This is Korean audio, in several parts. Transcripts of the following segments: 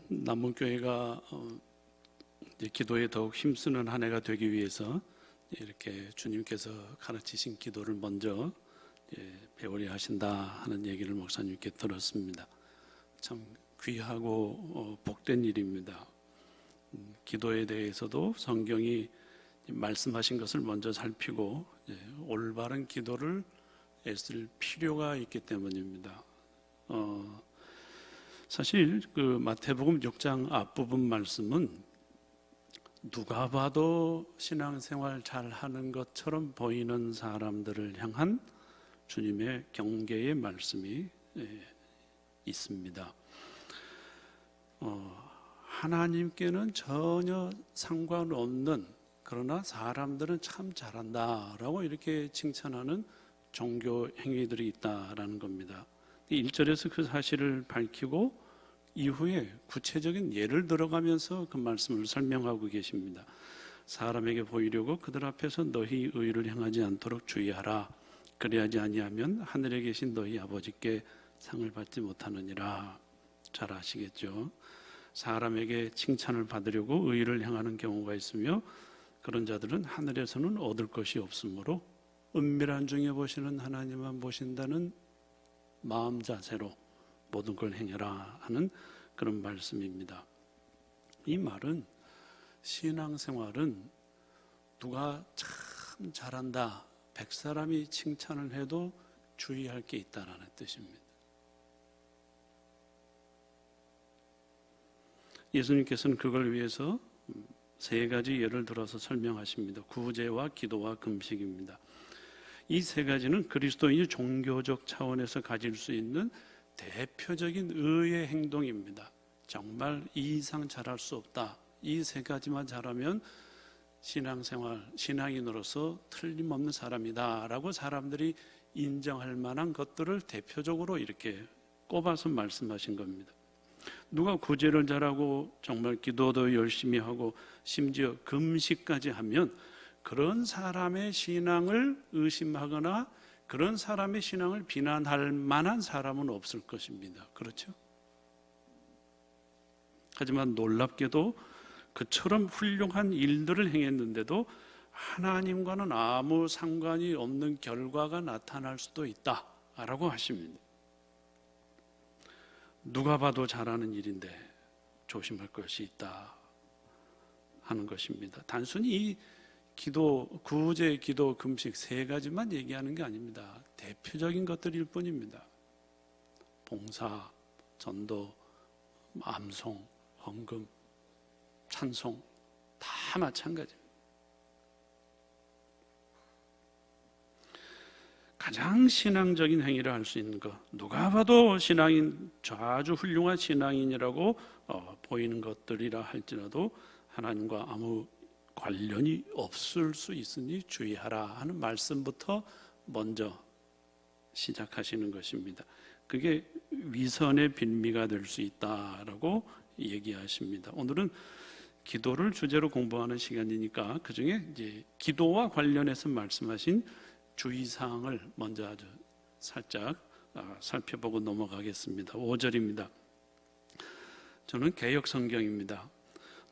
남문교회가 기도에 더욱 힘쓰는 한 해가 되기 위해서 이렇게 주님께서 가르치신 기도를 먼저 배우려 하신다 하는 얘기를 목사님께 들었습니다. 참 귀하고 복된 일입니다. 기도에 대해서도 성경이 말씀하신 것을 먼저 살피고 올바른 기도를 애쓸 필요가 있기 때문입니다. 사실 그 마태복음 6장 앞부분 말씀은 누가 봐도 신앙생활 잘하는 것처럼 보이는 사람들을 향한 주님의 경계의 말씀이 있습니다. 하나님께는 전혀 상관없는, 그러나 사람들은 참 잘한다라고 이렇게 칭찬하는 종교 행위들이 있다라는 겁니다. 1절에서 그 사실을 밝히고 이후에 구체적인 예를 들어가면서 그 말씀을 설명하고 계십니다. 사람에게 보이려고 그들 앞에서 너희 의를 행하지 않도록 주의하라. 그리하지 아니하면 하늘에 계신 너희 아버지께 상을 받지 못하느니라. 잘 아시겠죠? 사람에게 칭찬을 받으려고 의를 행하는 경우가 있으며 그런 자들은 하늘에서는 얻을 것이 없으므로 은밀한 중에 보시는 하나님만 보신다는 마음 자세로 모든 걸 행해라 하는 그런 말씀입니다. 이 말은 신앙생활은 누가 참 잘한다, 100사람이 칭찬을 해도 주의할 게 있다는 뜻입니다. 예수님께서는 그걸 위해서 3가지 예를 들어서 설명하십니다. 구제와 기도와 금식입니다. 이 3가지는 그리스도인이 종교적 차원에서 가질 수 있는 대표적인 의의 행동입니다. 정말 이 이상 잘할 수 없다. 이 3가지만 잘하면 신앙생활, 신앙인으로서 틀림없는 사람이다 라고 사람들이 인정할 만한 것들을 대표적으로 이렇게 꼽아서 말씀하신 겁니다. 누가 구제를 잘하고 정말 기도도 열심히 하고 심지어 금식까지 하면 그런 사람의 신앙을 의심하거나 그런 사람의 신앙을 비난할 만한 사람은 없을 것입니다. 그렇죠? 하지만 놀랍게도 그처럼 훌륭한 일들을 행했는데도 하나님과는 아무 상관이 없는 결과가 나타날 수도 있다라고 하십니다. 누가 봐도 잘하는 일인데 조심할 것이 있다 하는 것입니다. 단순히 이 기도, 구제, 기도, 금식 3가지만 얘기하는 게 아닙니다. 대표적인 것들일 뿐입니다. 봉사, 전도, 암송, 헌금, 찬송 다 마찬가지입니다. 가장 신앙적인 행위를 할 수 있는 것, 누가 봐도 신앙인, 아주 훌륭한 신앙인이라고 보이는 것들이라 할지라도 하나님과 아무 관련이 없을 수 있으니 주의하라 하는 말씀부터 먼저 시작하시는 것입니다. 그게 위선의 빌미가 될 수 있다라고 얘기하십니다. 오늘은 기도를 주제로 공부하는 시간이니까 그 중에 이제 기도와 관련해서 말씀하신 주의사항을 먼저 아주 살짝 살펴보고 넘어가겠습니다. 5절입니다. 저는 개역성경입니다.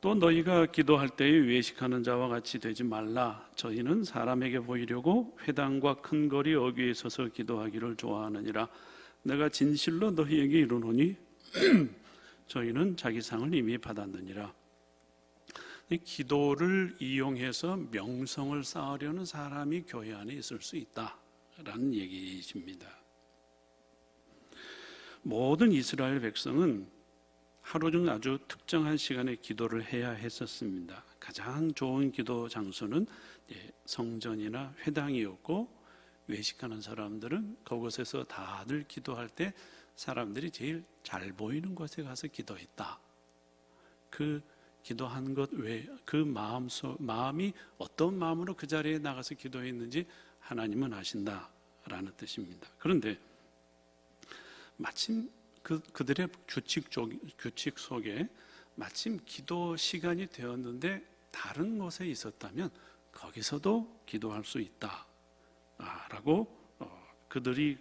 또 너희가 기도할 때에 외식하는 자와 같이 되지 말라. 저희는 사람에게 보이려고 회당과 큰 거리 어귀에 서서 기도하기를 좋아하느니라. 내가 진실로 너희에게 이르노니 저희는 자기 상을 이미 받았느니라. 기도를 이용해서 명성을 쌓으려는 사람이 교회 안에 있을 수 있다라는 얘기이십니다. 모든 이스라엘 백성은 하루 중 아주 특정한 시간에 기도를 해야 했었습니다. 가장 좋은 기도 장소는 성전이나 회당이었고, 외식하는 사람들은 그곳에서 다들 기도할 때 사람들이 제일 잘 보이는 곳에 가서 기도했다. 그 기도한 것 외에 그 마음이 어떤 마음으로 그 자리에 나가서 기도했는지 하나님은 아신다라는 뜻입니다. 그런데 마침 그들의 규칙 속에 마침 기도 시간이 되었는데 다른 곳에 있었다면 거기서도 기도할 수 있다라고 그들이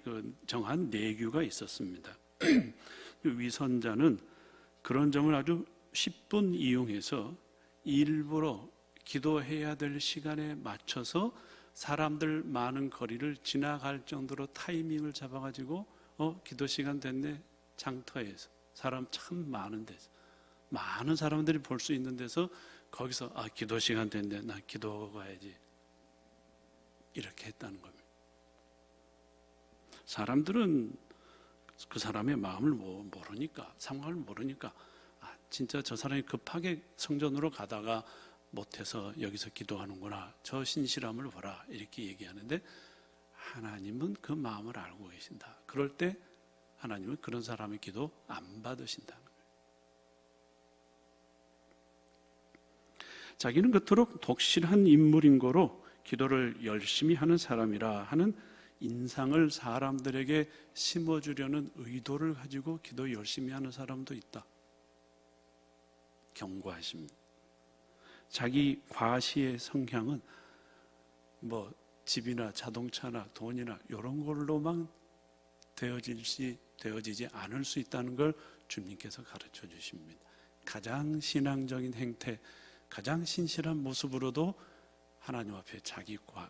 정한 내규가 있었습니다. 위선자는 그런 점을 아주 10분 이용해서 일부러 기도해야 될 시간에 맞춰서 사람들 많은 거리를 지나갈 정도로 타이밍을 잡아가지고 기도 시간 됐네, 장터에서 사람 참 많은 데서, 많은 사람들이 볼 수 있는 데서 거기서 기도 시간 됐네, 나 기도 가야지, 이렇게 했다는 겁니다. 사람들은 그 사람의 마음을 모르니까, 상황을 모르니까 진짜 저 사람이 급하게 성전으로 가다가 못해서 여기서 기도하는구나, 저 신실함을 보라, 이렇게 얘기하는데 하나님은 그 마음을 알고 계신다. 그럴 때 하나님은 그런 사람의 기도 안 받으신다는 거예요. 자기는 그토록 독실한 인물인 거로 기도를 열심히 하는 사람이라 하는 인상을 사람들에게 심어주려는 의도를 가지고 기도 열심히 하는 사람도 있다. 경고하십니다. 자기 과시의 성향은 집이나 자동차나 돈이나 이런 걸로만 되어지지 않을 수 있다는 걸 주님께서 가르쳐 주십니다. 가장 신앙적인 행태, 가장 신실한 모습으로도 하나님 앞에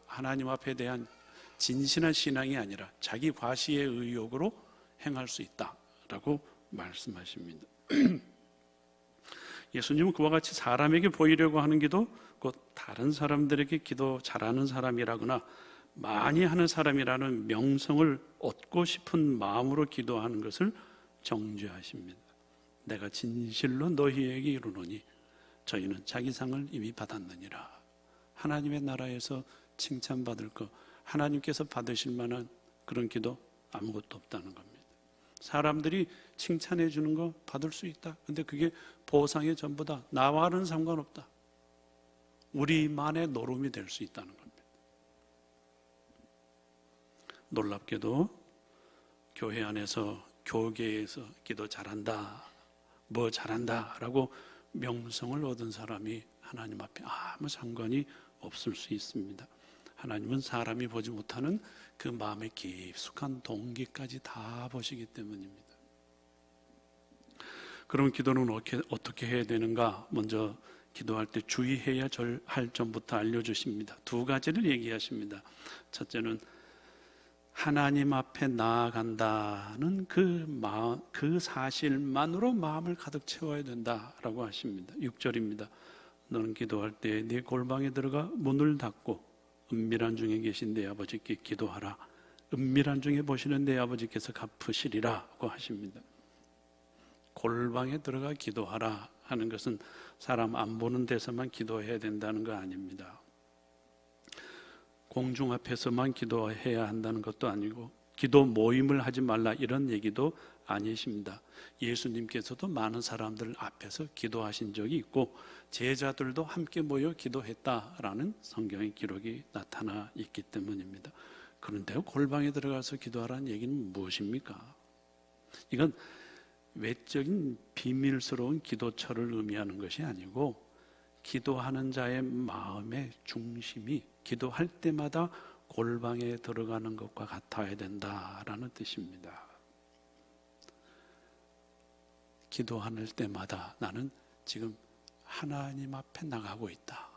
하나님 앞에 대한 진실한 신앙이 아니라 자기 과시의 의욕으로 행할 수 있다라고 말씀하십니다. 예수님은 그와 같이 사람에게 보이려고 하는 기도, 곧 다른 사람들에게 기도 잘하는 사람이라거나 많이 하는 사람이라는 명성을 얻고 싶은 마음으로 기도하는 것을 정죄하십니다. 내가 진실로 너희에게 이르노니 저희는 자기 상을 이미 받았느니라. 하나님의 나라에서 칭찬받을 것, 하나님께서 받으실 만한 그런 기도 아무것도 없다는 겁니다. 사람들이 칭찬해 주는 거 받을 수 있다. 근데 그게 보상의 전부다. 나와는 상관없다. 우리만의 노름이 될 수 있다는 겁니다. 놀랍게도 교회 안에서, 교계에서 기도 잘한다, 뭐 잘한다 라고 명성을 얻은 사람이 하나님 앞에 아무 상관이 없을 수 있습니다. 하나님은 사람이 보지 못하는 그 마음의 깊숙한 동기까지 다 보시기 때문입니다. 그럼 기도는 어떻게 해야 되는가? 먼저 기도할 때 주의해야 할 점부터 알려주십니다. 두 가지를 얘기하십니다. 첫째는 하나님 앞에 나아간다는 그 사실만으로 마음을 가득 채워야 된다라고 하십니다. 6절입니다. 너는 기도할 때 네 골방에 들어가 문을 닫고 은밀한 중에 계신 내 아버지께 기도하라. 은밀한 중에 보시는 내 아버지께서 갚으시리라고 하십니다. 골방에 들어가 기도하라 하는 것은 사람 안 보는 데서만 기도해야 된다는 거 아닙니다. 공중 앞에서만 기도해야 한다는 것도 아니고 기도 모임을 하지 말라 이런 얘기도 아니십니다. 예수님께서도 많은 사람들 앞에서 기도하신 적이 있고 제자들도 함께 모여 기도했다라는 성경의 기록이 나타나 있기 때문입니다. 그런데 골방에 들어가서 기도하라는 얘기는 무엇입니까? 이건 외적인 비밀스러운 기도처를 의미하는 것이 아니고 기도하는 자의 마음의 중심이 기도할 때마다 골방에 들어가는 것과 같아야 된다라는 뜻입니다. 기도할 때마다 나는 지금 하나님 앞에 나가고 있다.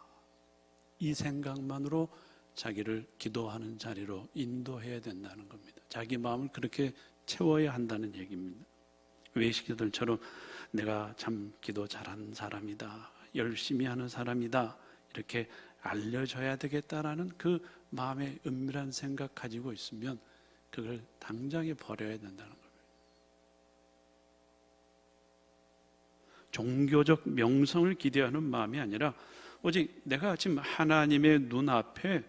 이 생각만으로 자기를 기도하는 자리로 인도해야 된다는 겁니다. 자기 마음을 그렇게 채워야 한다는 얘기입니다. 외식들처럼 내가 참 기도 잘하는 사람이다, 열심히 하는 사람이다 이렇게 알려줘야 되겠다라는 그 마음의 은밀한 생각 가지고 있으면 그걸 당장에 버려야 된다는 겁니다. 종교적 명성을 기대하는 마음이 아니라 오직 내가 지금 하나님의 눈앞에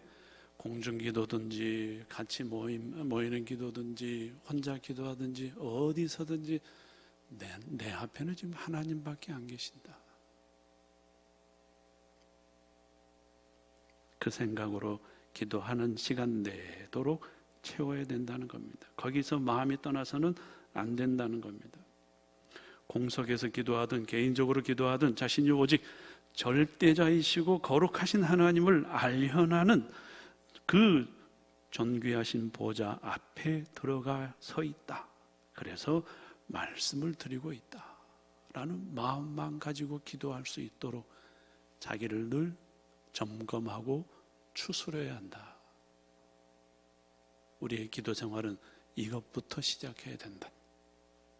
공중기도든지 같이 모이는 기도든지 혼자 기도하든지 어디서든지 내 앞에는 지금 하나님밖에 안 계신다. 그 생각으로 기도하는 시간 내도록 채워야 된다는 겁니다. 거기서 마음이 떠나서는 안 된다는 겁니다. 공석에서 기도하든 개인적으로 기도하든 자신이 오직 절대자이시고 거룩하신 하나님을 알려나는 그 존귀하신 보좌 앞에 들어가 서 있다. 그래서 말씀을 드리고 있다 라는 마음만 가지고 기도할 수 있도록 자기를 늘 점검하고 추스려야 한다. 우리의 기도 생활은 이것부터 시작해야 된다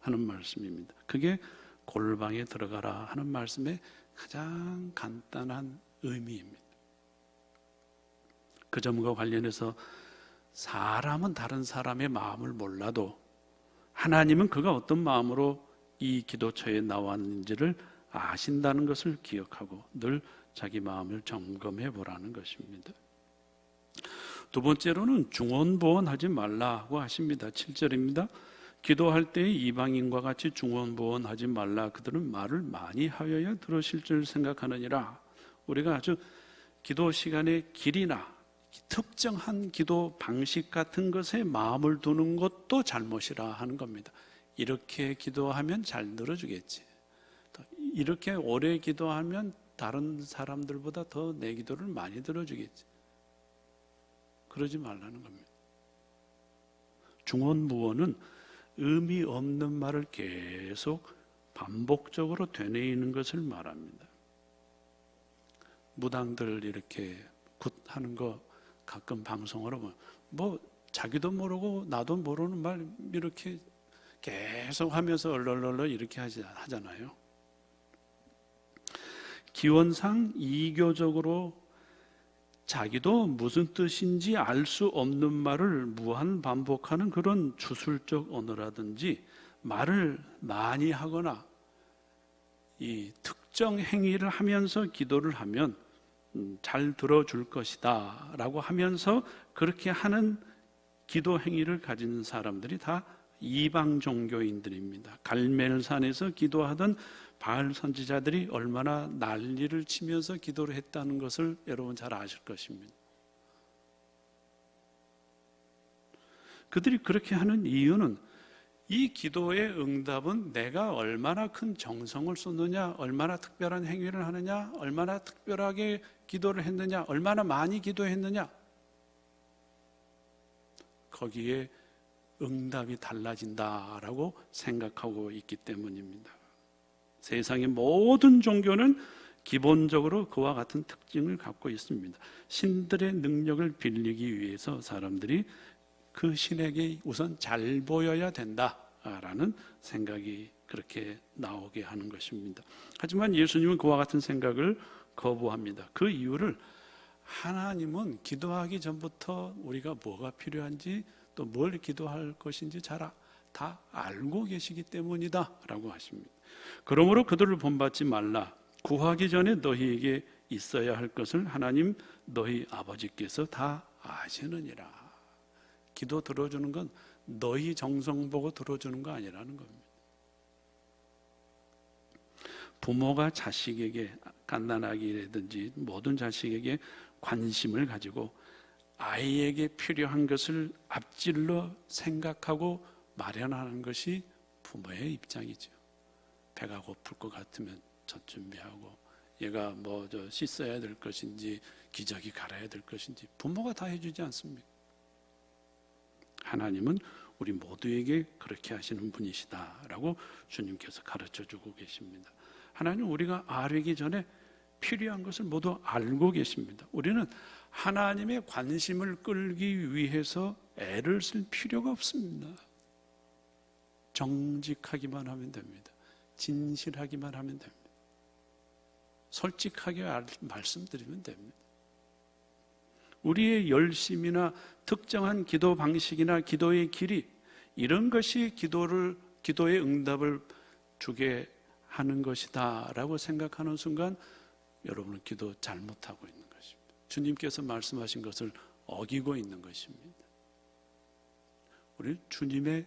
하는 말씀입니다. 그게 골방에 들어가라 하는 말씀의 가장 간단한 의미입니다. 그 점과 관련해서 사람은 다른 사람의 마음을 몰라도 하나님은 그가 어떤 마음으로 이 기도처에 나왔는지를 아신다는 것을 기억하고 늘 자기 마음을 점검해 보라는 것입니다. 두 번째로는 중언부언하지 말라고 하십니다. 7절입니다. 기도할 때 이방인과 같이 중언부언하지 말라. 그들은 말을 많이 하여야 들으실 줄 생각하느니라. 우리가 아주 기도 시간의 길이나 특정한 기도 방식 같은 것에 마음을 두는 것도 잘못이라 하는 겁니다. 이렇게 기도하면 잘 들어주겠지. 이렇게 오래 기도하면 다른 사람들보다 더 내 기도를 많이 들어주겠지. 그러지 말라는 겁니다. 중언부언은 의미 없는 말을 계속 반복적으로 되뇌이는 것을 말합니다. 무당들 이렇게 굿하는 거 가끔 방송으로 보면 뭐 자기도 모르고 나도 모르는 말 이렇게 계속 하면서 얼얼얼얼 이렇게 하잖아요. 기원상 이교적으로 자기도 무슨 뜻인지 알 수 없는 말을 무한 반복하는 그런 주술적 언어라든지 말을 많이 하거나 이 특정 행위를 하면서 기도를 하면 잘 들어줄 것이다 라고 하면서 그렇게 하는 기도 행위를 가진 사람들이 다 이방 종교인들입니다. 갈멜산에서 기도하던 바알 선지자들이 얼마나 난리를 치면서 기도를 했다는 것을 여러분 잘 아실 것입니다. 그들이 그렇게 하는 이유는 이 기도의 응답은 내가 얼마나 큰 정성을 쏟느냐, 얼마나 특별한 행위를 하느냐, 얼마나 특별하게 기도를 했느냐, 얼마나 많이 기도했느냐, 거기에 응답이 달라진다라고 생각하고 있기 때문입니다. 세상의 모든 종교는 기본적으로 그와 같은 특징을 갖고 있습니다. 신들의 능력을 빌리기 위해서 사람들이 그 신에게 우선 잘 보여야 된다라는 생각이 그렇게 나오게 하는 것입니다. 하지만 예수님은 그와 같은 생각을 거부합니다. 그 이유를 하나님은 기도하기 전부터 우리가 뭐가 필요한지 또 뭘 기도할 것인지 다 알고 계시기 때문이다 라고 하십니다. 그러므로 그들을 본받지 말라. 구하기 전에 너희에게 있어야 할 것을 하나님 너희 아버지께서 다 아시느니라. 기도 들어주는 건 너희 정성 보고 들어주는 거 아니라는 겁니다. 부모가 자식에게 갓난아기라든지 모든 자식에게 관심을 가지고 아이에게 필요한 것을 앞질러 생각하고 마련하는 것이 부모의 입장이죠. 배가 고플 것 같으면 젖 준비하고 얘가 씻어야 될 것인지 기저귀 갈아야 될 것인지 부모가 다 해주지 않습니까? 하나님은 우리 모두에게 그렇게 하시는 분이시다라고 주님께서 가르쳐주고 계십니다. 하나님은 우리가 아뢰기 전에 필요한 것을 모두 알고 계십니다. 우리는 하나님의 관심을 끌기 위해서 애를 쓸 필요가 없습니다. 정직하기만 하면 됩니다. 진실하기만 하면 됩니다. 솔직하게 말씀드리면 됩니다. 우리의 열심이나 특정한 기도 방식이나 기도의 길이 이런 것이 기도의 응답을 주게 하는 것이다 라고 생각하는 순간 여러분은 기도 잘못하고 있는 것입니다. 주님께서 말씀하신 것을 어기고 있는 것입니다. 우리는 주님의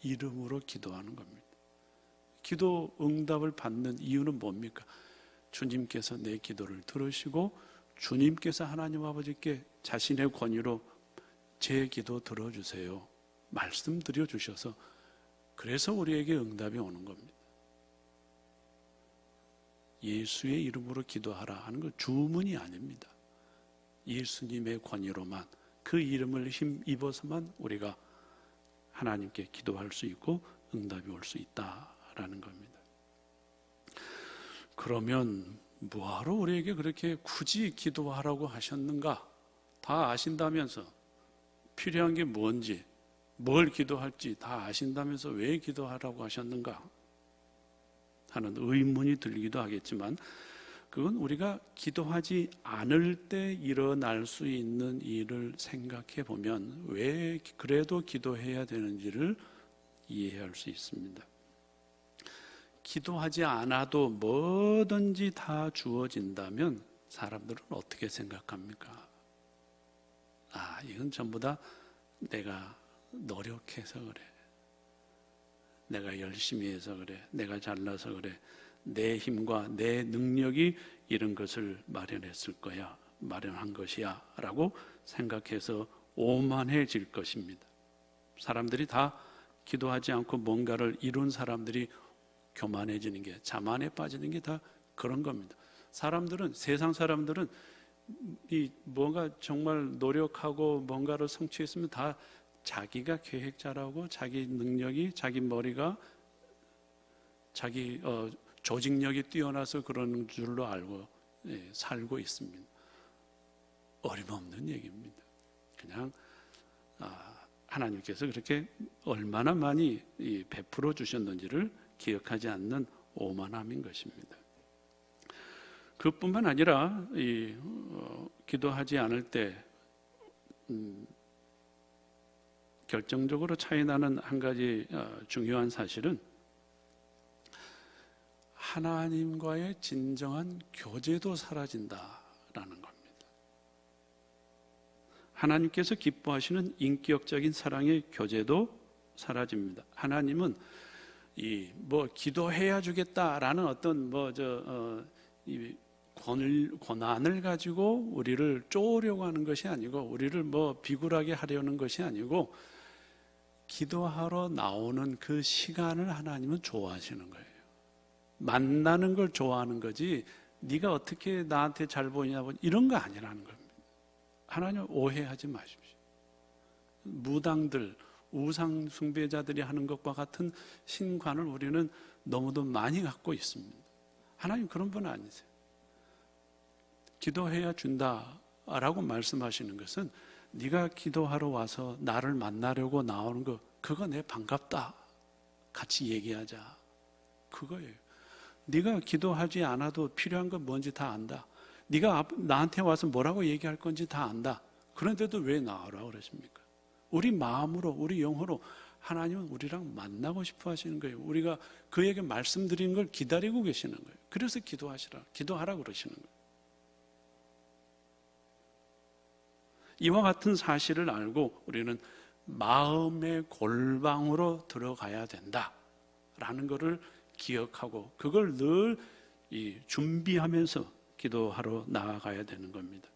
이름으로 기도하는 겁니다. 기도 응답을 받는 이유는 뭡니까? 주님께서 내 기도를 들으시고 주님께서 하나님 아버지께 자신의 권위로 제 기도 들어주세요 말씀드려 주셔서 그래서 우리에게 응답이 오는 겁니다. 예수의 이름으로 기도하라 하는 건 주문이 아닙니다. 예수님의 권위로만 그 이름을 힘입어서만 우리가 하나님께 기도할 수 있고 응답이 올 수 있다라는 겁니다. 그러면 뭐하러 우리에게 그렇게 굳이 기도하라고 하셨는가? 다 아신다면서, 필요한 게 뭔지, 뭘 기도할지 다 아신다면서 왜 기도하라고 하셨는가 하는 의문이 들기도 하겠지만, 그건 우리가 기도하지 않을 때 일어날 수 있는 일을 생각해 보면 왜 그래도 기도해야 되는지를 이해할 수 있습니다. 기도하지 않아도 뭐든지 다 주어진다면 사람들은 어떻게 생각합니까? 이건 전부 다 내가 노력해서 그래, 내가 열심히 해서 그래, 내가 잘나서 그래, 내 힘과 내 능력이 이런 것을 마련했을 거야, 마련한 것이야 라고 생각해서 오만해질 것입니다. 사람들이 다 기도하지 않고 뭔가를 이룬 사람들이 교만해지는 게, 자만에 빠지는 게 다 그런 겁니다. 세상 사람들은 뭔가 정말 노력하고 뭔가를 성취했으면 다 자기가 계획자라고, 자기 능력이, 자기 머리가, 자기 조직력이 뛰어나서 그런 줄로 알고 살고 있습니다. 어림없는 얘기입니다. 그냥 하나님께서 그렇게 얼마나 많이 베풀어 주셨는지를 기억하지 않는 오만함인 것입니다. 그뿐만 아니라 기도하지 않을 때 결정적으로 차이나는 한 가지 중요한 사실은 하나님과의 진정한 교제도 사라진다라는 겁니다. 하나님께서 기뻐하시는 인격적인 사랑의 교제도 사라집니다. 하나님은 기도해야 주겠다라는 어떤 권한을 가지고 우리를 쪼으려고 하는 것이 아니고, 우리를 비굴하게 하려는 것이 아니고, 기도하러 나오는 그 시간을 하나님은 좋아하시는 거예요. 만나는 걸 좋아하는 거지, 네가 어떻게 나한테 잘 보이냐 이런 거 아니라는 겁니다. 하나님 오해하지 마십시오. 무당들, 우상 숭배자들이 하는 것과 같은 신관을 우리는 너무도 많이 갖고 있습니다. 하나님 그런 분 아니세요. 기도해야 준다라고 말씀하시는 것은, 네가 기도하러 와서 나를 만나려고 나오는 거, 그거 내 반갑다, 같이 얘기하자, 그거예요. 네가 기도하지 않아도 필요한 건 뭔지 다 안다. 네가 나한테 와서 뭐라고 얘기할 건지 다 안다. 그런데도 왜 나오라고 그러십니까? 우리 마음으로, 우리 영으로 하나님은 우리랑 만나고 싶어 하시는 거예요. 우리가 그에게 말씀드리는 걸 기다리고 계시는 거예요. 그래서 기도하라 그러시는 거예요. 이와 같은 사실을 알고 우리는 마음의 골방으로 들어가야 된다라는 것을 기억하고, 그걸 늘 준비하면서 기도하러 나아가야 되는 겁니다.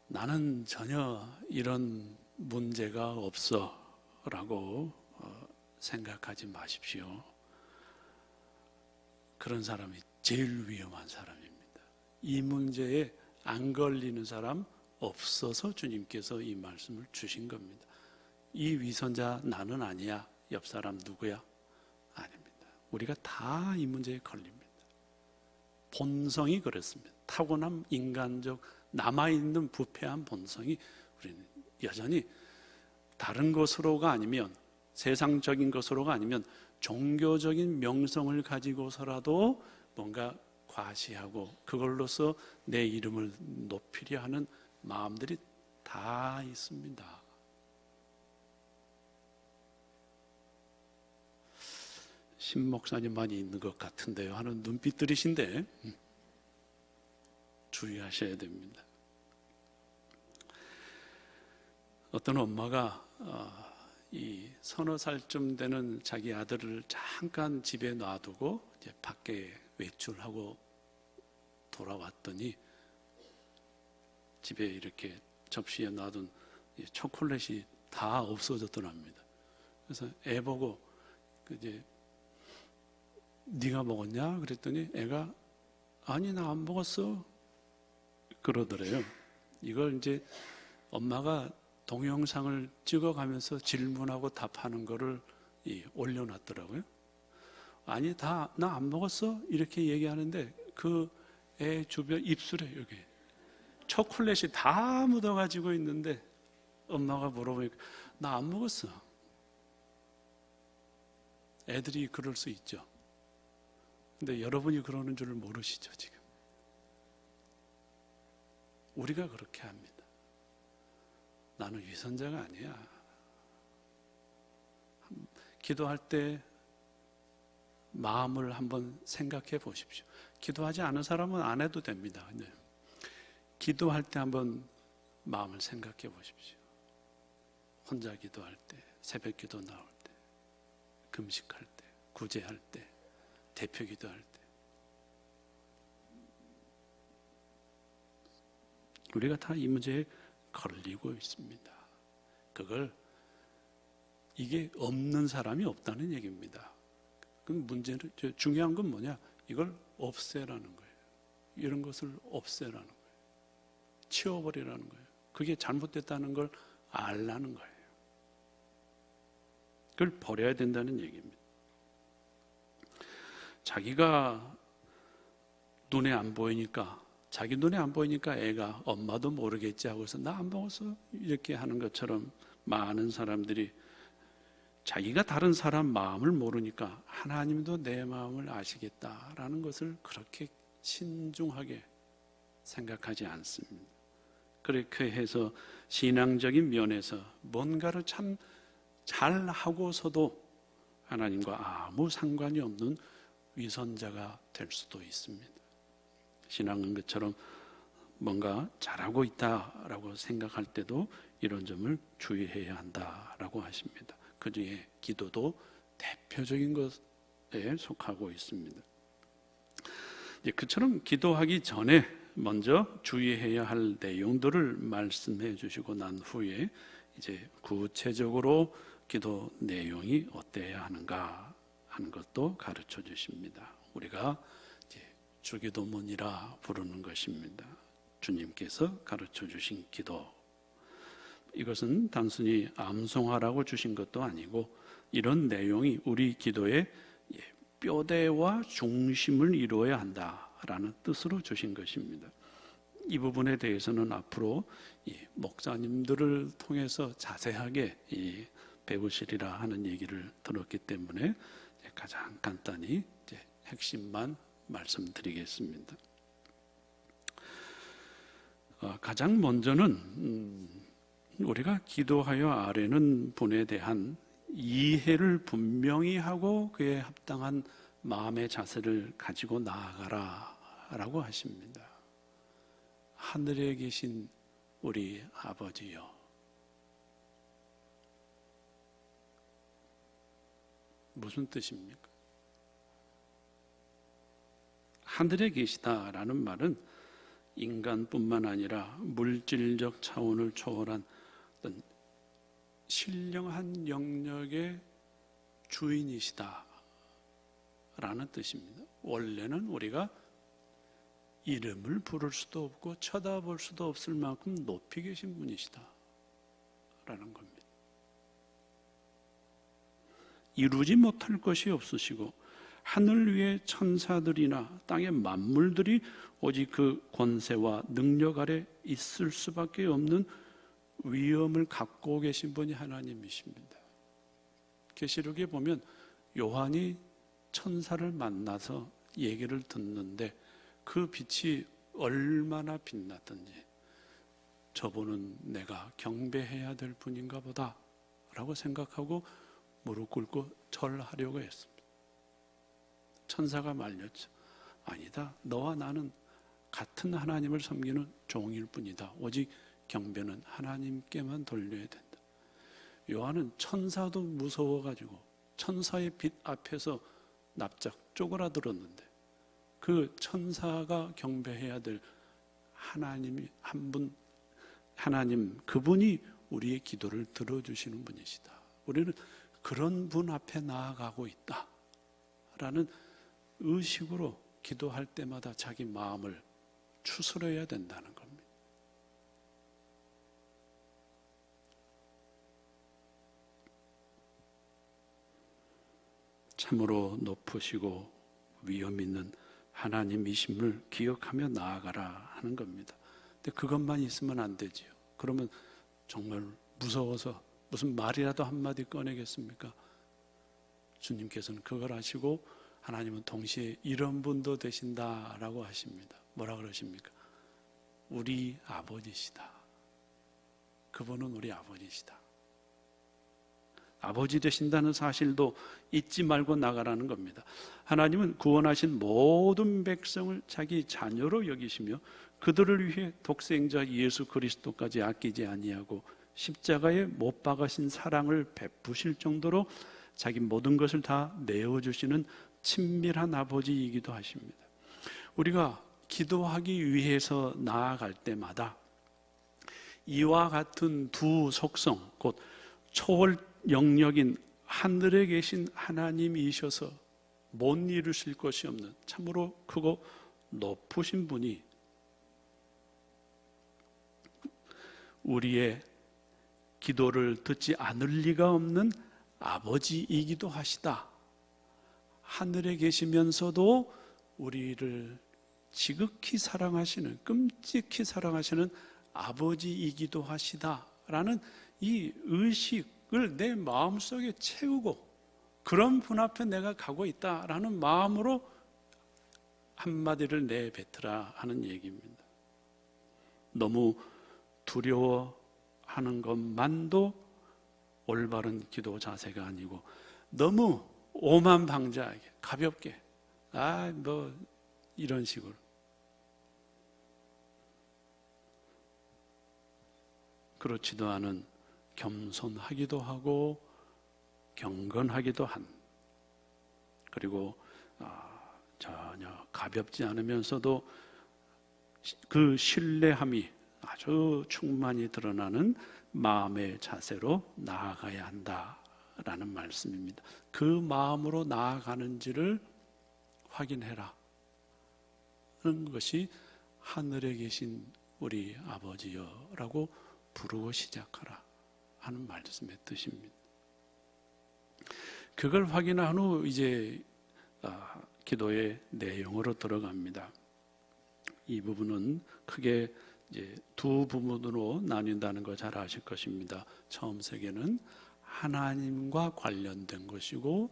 나는 전혀 이런 문제가 없어 라고 생각하지 마십시오. 그런 사람이 제일 위험한 사람입니다. 이 문제에 안 걸리는 사람 없어서 주님께서 이 말씀을 주신 겁니다. 이 위선자 나는 아니야, 옆 사람 누구야? 아닙니다. 우리가 다 이 문제에 걸립니다. 본성이 그렇습니다. 타고난 인간적 남아있는 부패한 본성이 우리는 여전히 다른 것으로가 아니면, 세상적인 것으로가 아니면 종교적인 명성을 가지고서라도 뭔가 과시하고 그걸로서 내 이름을 높이려 하는 마음들이 다 있습니다. 신 목사님만이 있는 것 같은데요 하는 눈빛들이신데 주의하셔야 됩니다. 어떤 엄마가 이 서너 살쯤 되는 자기 아들을 잠깐 집에 놔두고 이제 밖에 외출하고 돌아왔더니 집에 이렇게 접시에 놔둔 초콜릿이 다 없어졌더랍니다. 그래서 애 보고 이제 네가 먹었냐? 그랬더니 애가 아니 나 안 먹었어 그러더래요. 이걸 이제 엄마가 동영상을 찍어가면서 질문하고 답하는 거를 올려놨더라고요. 아니, 나 안 먹었어? 이렇게 얘기하는데 그 애 주변 입술에 여기 초콜릿이 다 묻어가지고 있는데 엄마가 물어보니까 나 안 먹었어. 애들이 그럴 수 있죠. 근데 여러분이 그러는 줄을 모르시죠, 지금. 우리가 그렇게 합니다. 나는 위선자가 아니야. 기도할 때 마음을 한번 생각해 보십시오. 기도하지 않은 사람은 안 해도 됩니다. 기도할 때 한번 마음을 생각해 보십시오. 혼자 기도할 때, 새벽 기도 나올 때, 금식할 때, 구제할 때, 대표 기도할 때. 우리가 다 이 문제에 걸리고 있습니다. 이게 없는 사람이 없다는 얘기입니다. 그럼 문제는, 중요한 건 뭐냐? 이걸 없애라는 거예요. 이런 것을 없애라는 거예요. 치워버리라는 거예요. 그게 잘못됐다는 걸 알라는 거예요. 그걸 버려야 된다는 얘기입니다. 자기가 눈에 안 보이니까, 자기 눈에 안 보이니까 애가 엄마도 모르겠지 하고서 나 안 먹었어 이렇게 하는 것처럼 많은 사람들이 자기가 다른 사람 마음을 모르니까 하나님도 내 마음을 아시겠다라는 것을 그렇게 신중하게 생각하지 않습니다. 그렇게 해서 신앙적인 면에서 뭔가를 참 잘하고서도 하나님과 아무 상관이 없는 위선자가 될 수도 있습니다. 신앙은 것처럼 뭔가 잘하고 있다라고 생각할 때도 이런 점을 주의해야 한다라고 하십니다. 그 중에 기도도 대표적인 것에 속하고 있습니다. 그처럼 기도하기 전에 먼저 주의해야 할 내용들을 말씀해 주시고 난 후에 이제 구체적으로 기도 내용이 어때야 하는가 하는 것도 가르쳐 주십니다. 우리가 이제 주기도문이라 부르는 것입니다. 주님께서 가르쳐 주신 기도. 이것은 단순히 암송하라고 주신 것도 아니고 이런 내용이 우리 기도의 뼈대와 중심을 이루어야 한다라는 뜻으로 주신 것입니다. 이 부분에 대해서는 앞으로 목사님들을 통해서 자세하게 배우시리라 하는 얘기를 들었기 때문에 가장 간단히 핵심만 말씀드리겠습니다. 가장 먼저는 우리가 기도하여 아뢰는 분에 대한 이해를 분명히 하고 그에 합당한 마음의 자세를 가지고 나아가라 라고 하십니다. 하늘에 계신 우리 아버지여, 무슨 뜻입니까? 하늘에 계시다라는 말은 인간뿐만 아니라 물질적 차원을 초월한 어떤 신령한 영역의 주인이시다 라는 뜻입니다. 원래는 우리가 이름을 부를 수도 없고 쳐다볼 수도 없을 만큼 높이 계신 분이시다 라는 겁니다. 이루지 못할 것이 없으시고 하늘 위의 천사들이나 땅의 만물들이 오직 그 권세와 능력 아래 있을 수밖에 없는 위엄을 갖고 계신 분이 하나님이십니다. 계시록에 보면 요한이 천사를 만나서 얘기를 듣는데 그 빛이 얼마나 빛났던지 저분은 내가 경배해야 될 분인가 보다 라고 생각하고 무릎 꿇고 절하려고 했습니다. 천사가 말렸죠. 아니다. 너와 나는 같은 하나님을 섬기는 종일 뿐이다. 오직 경배는 하나님께만 돌려야 된다. 요한은 천사도 무서워가지고 천사의 빛 앞에서 납작 쪼그라들었는데 그 천사가 경배해야 될 하나님이 한 분, 하나님 그분이 우리의 기도를 들어주시는 분이시다. 우리는 그런 분 앞에 나아가고 있다라는 의식으로 기도할 때마다 자기 마음을 추스려야 된다는 겁니다. 참으로 높으시고 위엄 있는 하나님이심을 기억하며 나아가라 하는 겁니다. 근데 그것만 있으면 안 되지요. 그러면 정말 무서워서 무슨 말이라도 한마디 꺼내겠습니까? 주님께서는 그걸 하시고 하나님은 동시에 이런 분도 되신다라고 하십니다. 뭐라 그러십니까? 우리 아버지시다. 그분은 우리 아버지시다. 아버지 되신다는 사실도 잊지 말고 나가라는 겁니다. 하나님은 구원하신 모든 백성을 자기 자녀로 여기시며 그들을 위해 독생자 예수 그리스도까지 아끼지 아니하고 십자가에 못 박으신 사랑을 베푸실 정도로 자기 모든 것을 다 내어주시는 친밀한 아버지이기도 하십니다. 우리가 기도하기 위해서 나아갈 때마다 이와 같은 두 속성, 곧 초월 영역인 하늘에 계신 하나님이셔서 못 이루실 것이 없는 참으로 크고 높으신 분이 우리의 기도를 듣지 않을 리가 없는 아버지이기도 하시다. 하늘에 계시면서도 우리를 지극히 사랑하시는, 끔찍히 사랑하시는 아버지이기도 하시다라는 이 의식을 내 마음속에 채우고 그런 분 앞에 내가 가고 있다라는 마음으로 한마디를 내뱉으라 하는 얘기입니다. 너무 두려워하는 것만도 올바른 기도 자세가 아니고 너무 오만방자하게 가볍게 이런 식으로 그렇지도 않은 겸손하기도 하고 경건하기도 한, 그리고 전혀 가볍지 않으면서도 그 신뢰함이 아주 충만히 드러나는 마음의 자세로 나아가야 한다라는 말씀입니다. 그 마음으로 나아가는지를 확인해라 하는 것이 하늘에 계신 우리 아버지여라고 부르고 시작하라 하는 말씀의 뜻입니다. 그걸 확인한 후 이제 기도의 내용으로 들어갑니다. 이 부분은 크게 이제 두 부분으로 나뉜다는 거 잘 아실 것입니다. 처음 세 개는 하나님과 관련된 것이고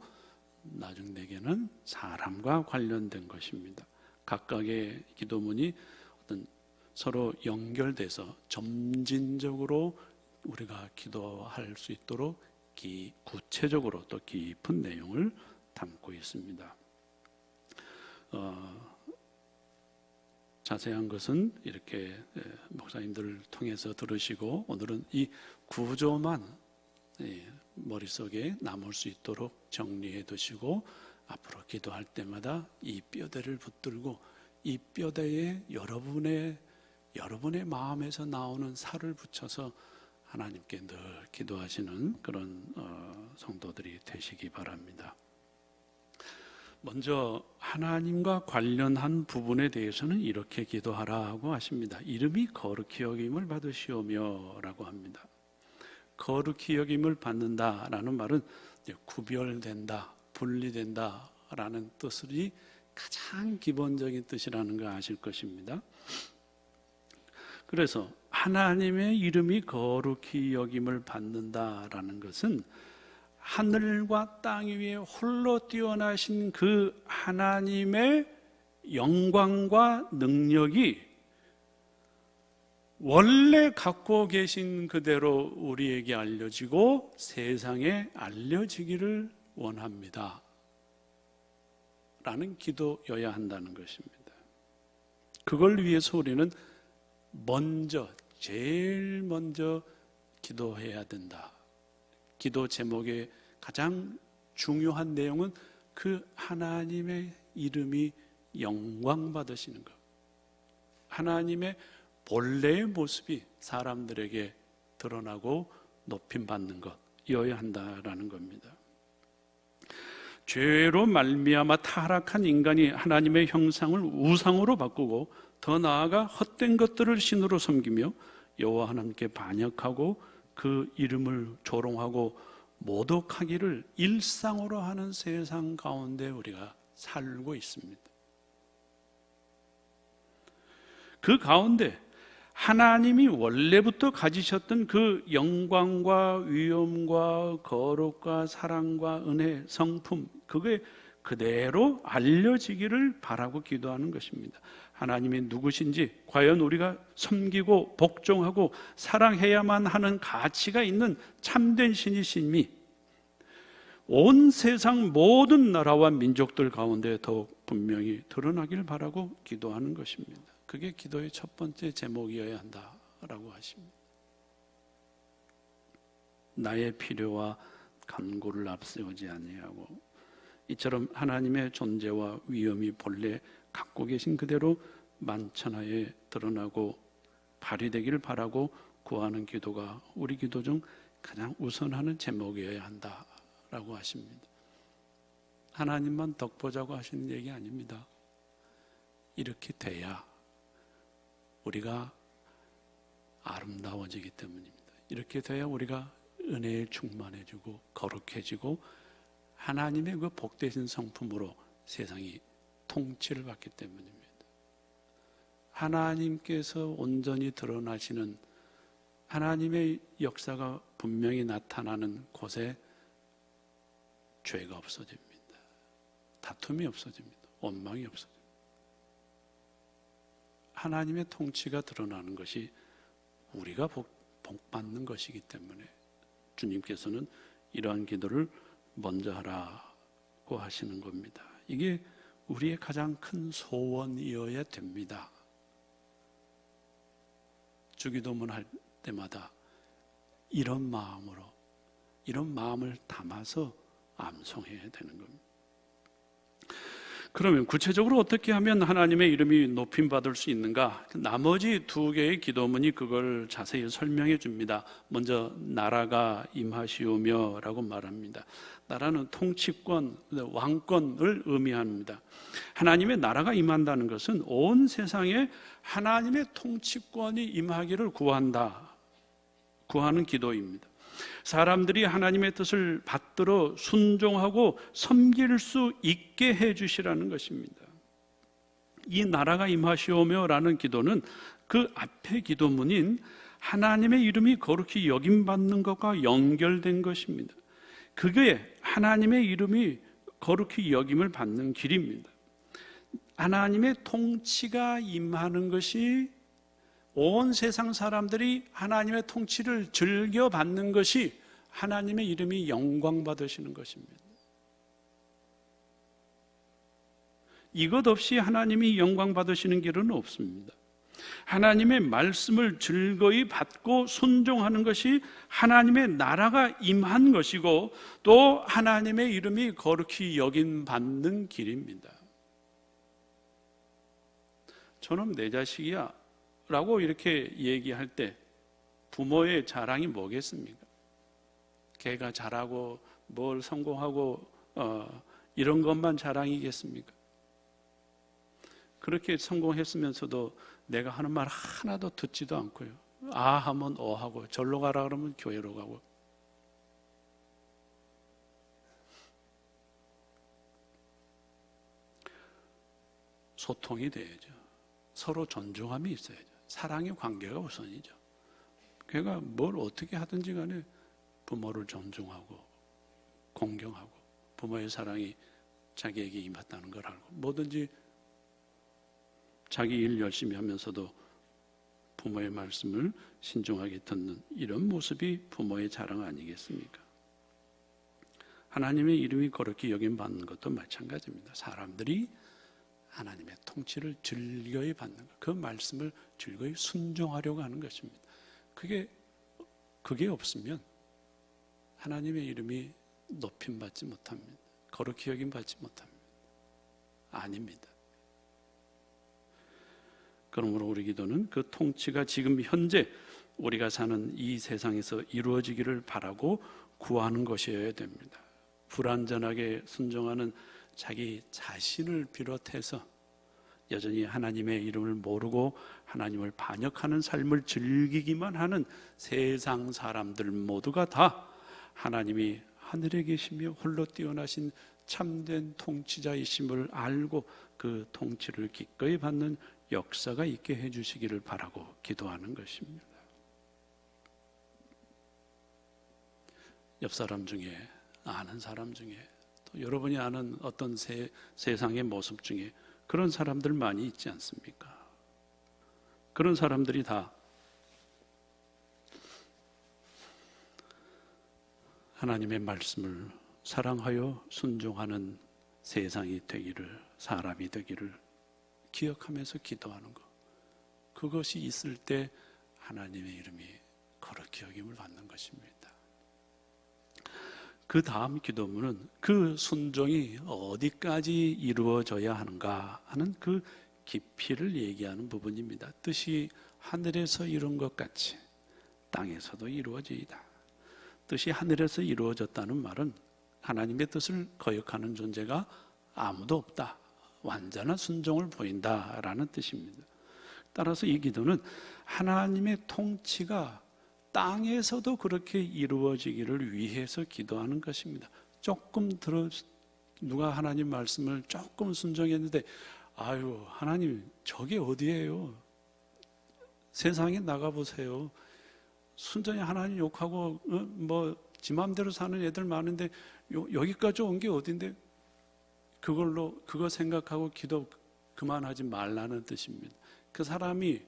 나중 네 개는 사람과 관련된 것입니다. 각각의 기도문이 어떤 서로 연결돼서 점진적으로 우리가 기도할 수 있도록 구체적으로 또 깊은 내용을 담고 있습니다. 자세한 것은 이렇게 목사님들을 통해서 들으시고 오늘은 이 구조만 머릿속에 남을 수 있도록 정리해 두시고 앞으로 기도할 때마다 이 뼈대를 붙들고 이 뼈대에 여러분의 마음에서 나오는 살을 붙여서 하나님께 늘 기도하시는 그런 성도들이 되시기 바랍니다. 먼저 하나님과 관련한 부분에 대해서는 이렇게 기도하라고 하십니다. 이름이 거룩히 여김을 받으시오며 라고 합니다. 거룩히 여김을 받는다라는 말은 구별된다, 분리된다 라는 뜻이 가장 기본적인 뜻이라는 거 아실 것입니다. 그래서 하나님의 이름이 거룩히 여김을 받는다라는 것은 하늘과 땅 위에 홀로 뛰어나신 그 하나님의 영광과 능력이 원래 갖고 계신 그대로 우리에게 알려지고 세상에 알려지기를 원합니다 라는 기도여야 한다는 것입니다. 그걸 위해서 우리는 제일 먼저 기도해야 된다. 기도 제목의 가장 중요한 내용은 그 하나님의 이름이 영광 받으시는 것, 하나님의 본래의 모습이 사람들에게 드러나고 높임 받는 것이어야 한다라는 겁니다. 죄로 말미암아 타락한 인간이 하나님의 형상을 우상으로 바꾸고 더 나아가 헛된 것들을 신으로 섬기며 여호와 하나님께 반역하고 그 이름을 조롱하고 모독하기를 일상으로 하는 세상 가운데 우리가 살고 있습니다. 그 가운데 하나님이 원래부터 가지셨던 그 영광과 위엄과 거룩과 사랑과 은혜, 성품, 그게 그대로 알려지기를 바라고 기도하는 것입니다. 하나님이 누구신지, 과연 우리가 섬기고 복종하고 사랑해야만 하는 가치가 있는 참된 신이심이 온 세상 모든 나라와 민족들 가운데 더욱 분명히 드러나길 바라고 기도하는 것입니다. 그게 기도의 첫 번째 제목이어야 한다라고 하십니다. 나의 필요와 간구를 앞세우지 아니하고, 이처럼 하나님의 존재와 위엄이 본래 갖고 계신 그대로 만천하에 드러나고 발휘되기를 바라고 구하는 기도가 우리 기도 중 가장 우선하는 제목이어야 한다라고 하십니다. 하나님만 덕보자고 하시는 얘기 아닙니다. 이렇게 돼야 우리가 아름다워지기 때문입니다. 이렇게 돼야 우리가 은혜에 충만해지고 거룩해지고 하나님의 그 복되신 성품으로 세상이 통치를 받기 때문입니다. 하나님께서 온전히 드러나시는 하나님의 역사가 분명히 나타나는 곳에 죄가 없어집니다. 다툼이 없어집니다. 원망이 없어집니다. 하나님의 통치가 드러나는 것이 우리가 복받는 것이기 때문에 주님께서는 이러한 기도를 먼저 하라고 하시는 겁니다. 이게 우리의 가장 큰 소원이어야 됩니다. 주기도문 할 때마다 이런 마음으로, 이런 마음을 담아서 암송해야 되는 겁니다. 그러면 구체적으로 어떻게 하면 하나님의 이름이 높임받을 수 있는가? 나머지 두 개의 기도문이 그걸 자세히 설명해 줍니다. 먼저 나라가 임하시오며 라고 말합니다. 나라는 통치권, 왕권을 의미합니다. 하나님의 나라가 임한다는 것은 온 세상에 하나님의 통치권이 임하기를 구하는 기도입니다. 사람들이 하나님의 뜻을 받들어 순종하고 섬길 수 있게 해주시라는 것입니다. 이 나라가 임하시오며 라는 기도는 그 앞의 기도문인 하나님의 이름이 거룩히 여김받는 것과 연결된 것입니다. 그게 하나님의 이름이 거룩히 여김을 받는 길입니다. 하나님의 통치가 임하는 것이 온 세상 사람들이 하나님의 통치를 즐겨받는 것이 하나님의 이름이 영광받으시는 것입니다. 이것 없이 하나님이 영광받으시는 길은 없습니다. 하나님의 말씀을 즐거이 받고 순종하는 것이 하나님의 나라가 임한 것이고 또 하나님의 이름이 거룩히 여김받는 길입니다. 저놈 내 자식이야 라고 이렇게 얘기할 때 부모의 자랑이 뭐겠습니까? 걔가 잘하고 뭘 성공하고 이런 것만 자랑이겠습니까? 그렇게 성공했으면서도 내가 하는 말 하나도 듣지도 않고요. 아 하면 하고 절로 가라 그러면 교회로 가고. 소통이 돼야죠. 서로 존중함이 있어야죠. 사랑의 관계가 우선이죠. 걔가 뭘 어떻게 하든지 간에 부모를 존중하고 공경하고 부모의 사랑이 자기에게 임했다는 걸 알고 뭐든지 자기 일 열심히 하면서도 부모의 말씀을 신중하게 듣는 이런 모습이 부모의 자랑 아니겠습니까? 하나님의 이름이 거룩히 여김받는 것도 마찬가지입니다. 사람들이 하나님의 통치를 즐거이 받는 것, 그 말씀을 즐거이 순종하려고 하는 것입니다. 그게 없으면 하나님의 이름이 높임받지 못합니다. 거룩히 여김받지 못합니다. 아닙니다. 그러므로 우리 기도는 그 통치가 지금 현재 우리가 사는 이 세상에서 이루어지기를 바라고 구하는 것이어야 됩니다. 불완전하게 순종하는 자기 자신을 비롯해서 여전히 하나님의 이름을 모르고 하나님을 반역하는 삶을 즐기기만 하는 세상 사람들 모두가 다 하나님이 하늘에 계시며 홀로 뛰어나신 참된 통치자이심을 알고 그 통치를 기꺼이 받는 역사가 있게 해주시기를 바라고 기도하는 것입니다. 옆 사람 중에, 아는 사람 중에, 또 여러분이 아는 어떤 세상의 모습 중에 그런 사람들 많이 있지 않습니까? 그런 사람들이 다 하나님의 말씀을 사랑하여 순종하는 세상이 되기를, 사람이 되기를 기억하면서 기도하는 것, 그것이 있을 때 하나님의 이름이 거룩히 여김을 받는 것입니다. 그 다음 기도문은 그 순종이 어디까지 이루어져야 하는가 하는 그 깊이를 얘기하는 부분입니다. 뜻이 하늘에서 이룬 것 같이 땅에서도 이루어지이다. 뜻이 하늘에서 이루어졌다는 말은 하나님의 뜻을 거역하는 존재가 아무도 없다, 완전한 순종을 보인다라는 뜻입니다. 따라서 이 기도는 하나님의 통치가 땅에서도 그렇게 이루어지기를 위해서 기도하는 것입니다. 누가 하나님 말씀을 조금 순종했는데, 아유, 하나님 저게 어디예요? 세상에 나가보세요. 순전히 하나님 욕하고 지 맘대로 사는 애들 많은데 여기까지 온 게 어딘데? 그거 생각하고 기도 그만하지 말라는 뜻입니다. 그 사람이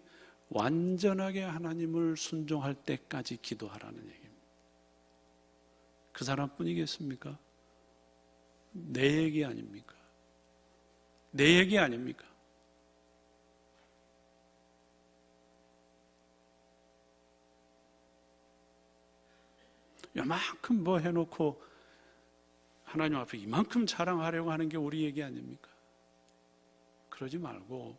완전하게 하나님을 순종할 때까지 기도하라는 얘기입니다. 그 사람뿐이겠습니까? 내 얘기 아닙니까? 내 얘기 아닙니까? 요만큼 뭐 해놓고 하나님 앞에 이만큼 자랑하려고 하는 게 우리 얘기 아닙니까? 그러지 말고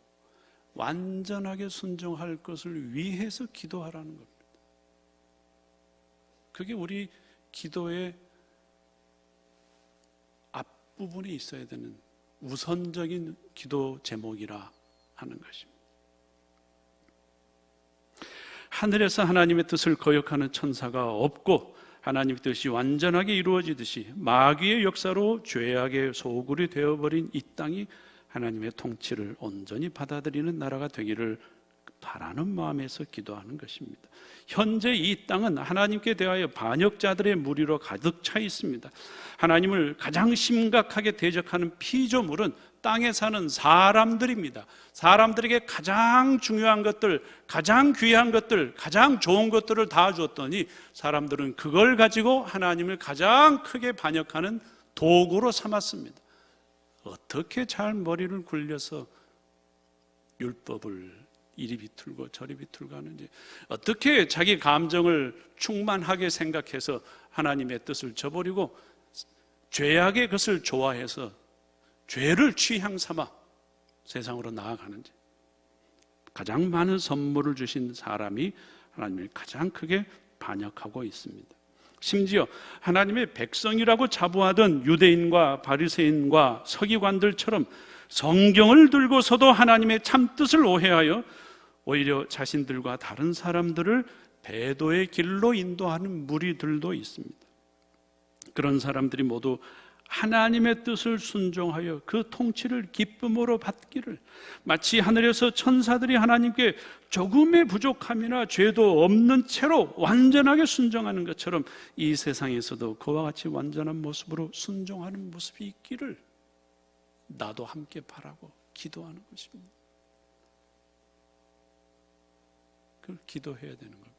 완전하게 순종할 것을 위해서 기도하라는 겁니다. 그게 우리 기도의 앞부분에 있어야 되는 우선적인 기도 제목이라 하는 것입니다. 하늘에서 하나님의 뜻을 거역하는 천사가 없고 하나님의 뜻이 완전하게 이루어지듯이 마귀의 역사로 죄악의 소굴이 되어버린 이 땅이 하나님의 통치를 온전히 받아들이는 나라가 되기를 바라는 마음에서 기도하는 것입니다. 현재 이 땅은 하나님께 대하여 반역자들의 무리로 가득 차 있습니다. 하나님을 가장 심각하게 대적하는 피조물은 땅에 사는 사람들입니다. 사람들에게 가장 중요한 것들, 가장 귀한 것들, 가장 좋은 것들을 다 주었더니 사람들은 그걸 가지고 하나님을 가장 크게 반역하는 도구로 삼았습니다. 어떻게 잘 머리를 굴려서 율법을 이리 비틀고 저리 비틀고 하는지, 어떻게 자기 감정을 충만하게 생각해서 하나님의 뜻을 저버리고 죄악의 것을 좋아해서 죄를 취향 삼아 세상으로 나아가는지, 가장 많은 선물을 주신 사람이 하나님을 가장 크게 반역하고 있습니다. 심지어 하나님의 백성이라고 자부하던 유대인과 바리새인과 서기관들처럼 성경을 들고서도 하나님의 참뜻을 오해하여 오히려 자신들과 다른 사람들을 배도의 길로 인도하는 무리들도 있습니다. 그런 사람들이 모두 하나님의 뜻을 순종하여 그 통치를 기쁨으로 받기를, 마치 하늘에서 천사들이 하나님께 조금의 부족함이나 죄도 없는 채로 완전하게 순종하는 것처럼 이 세상에서도 그와 같이 완전한 모습으로 순종하는 모습이 있기를 나도 함께 바라고 기도하는 것입니다. 그걸 기도해야 되는 겁니다.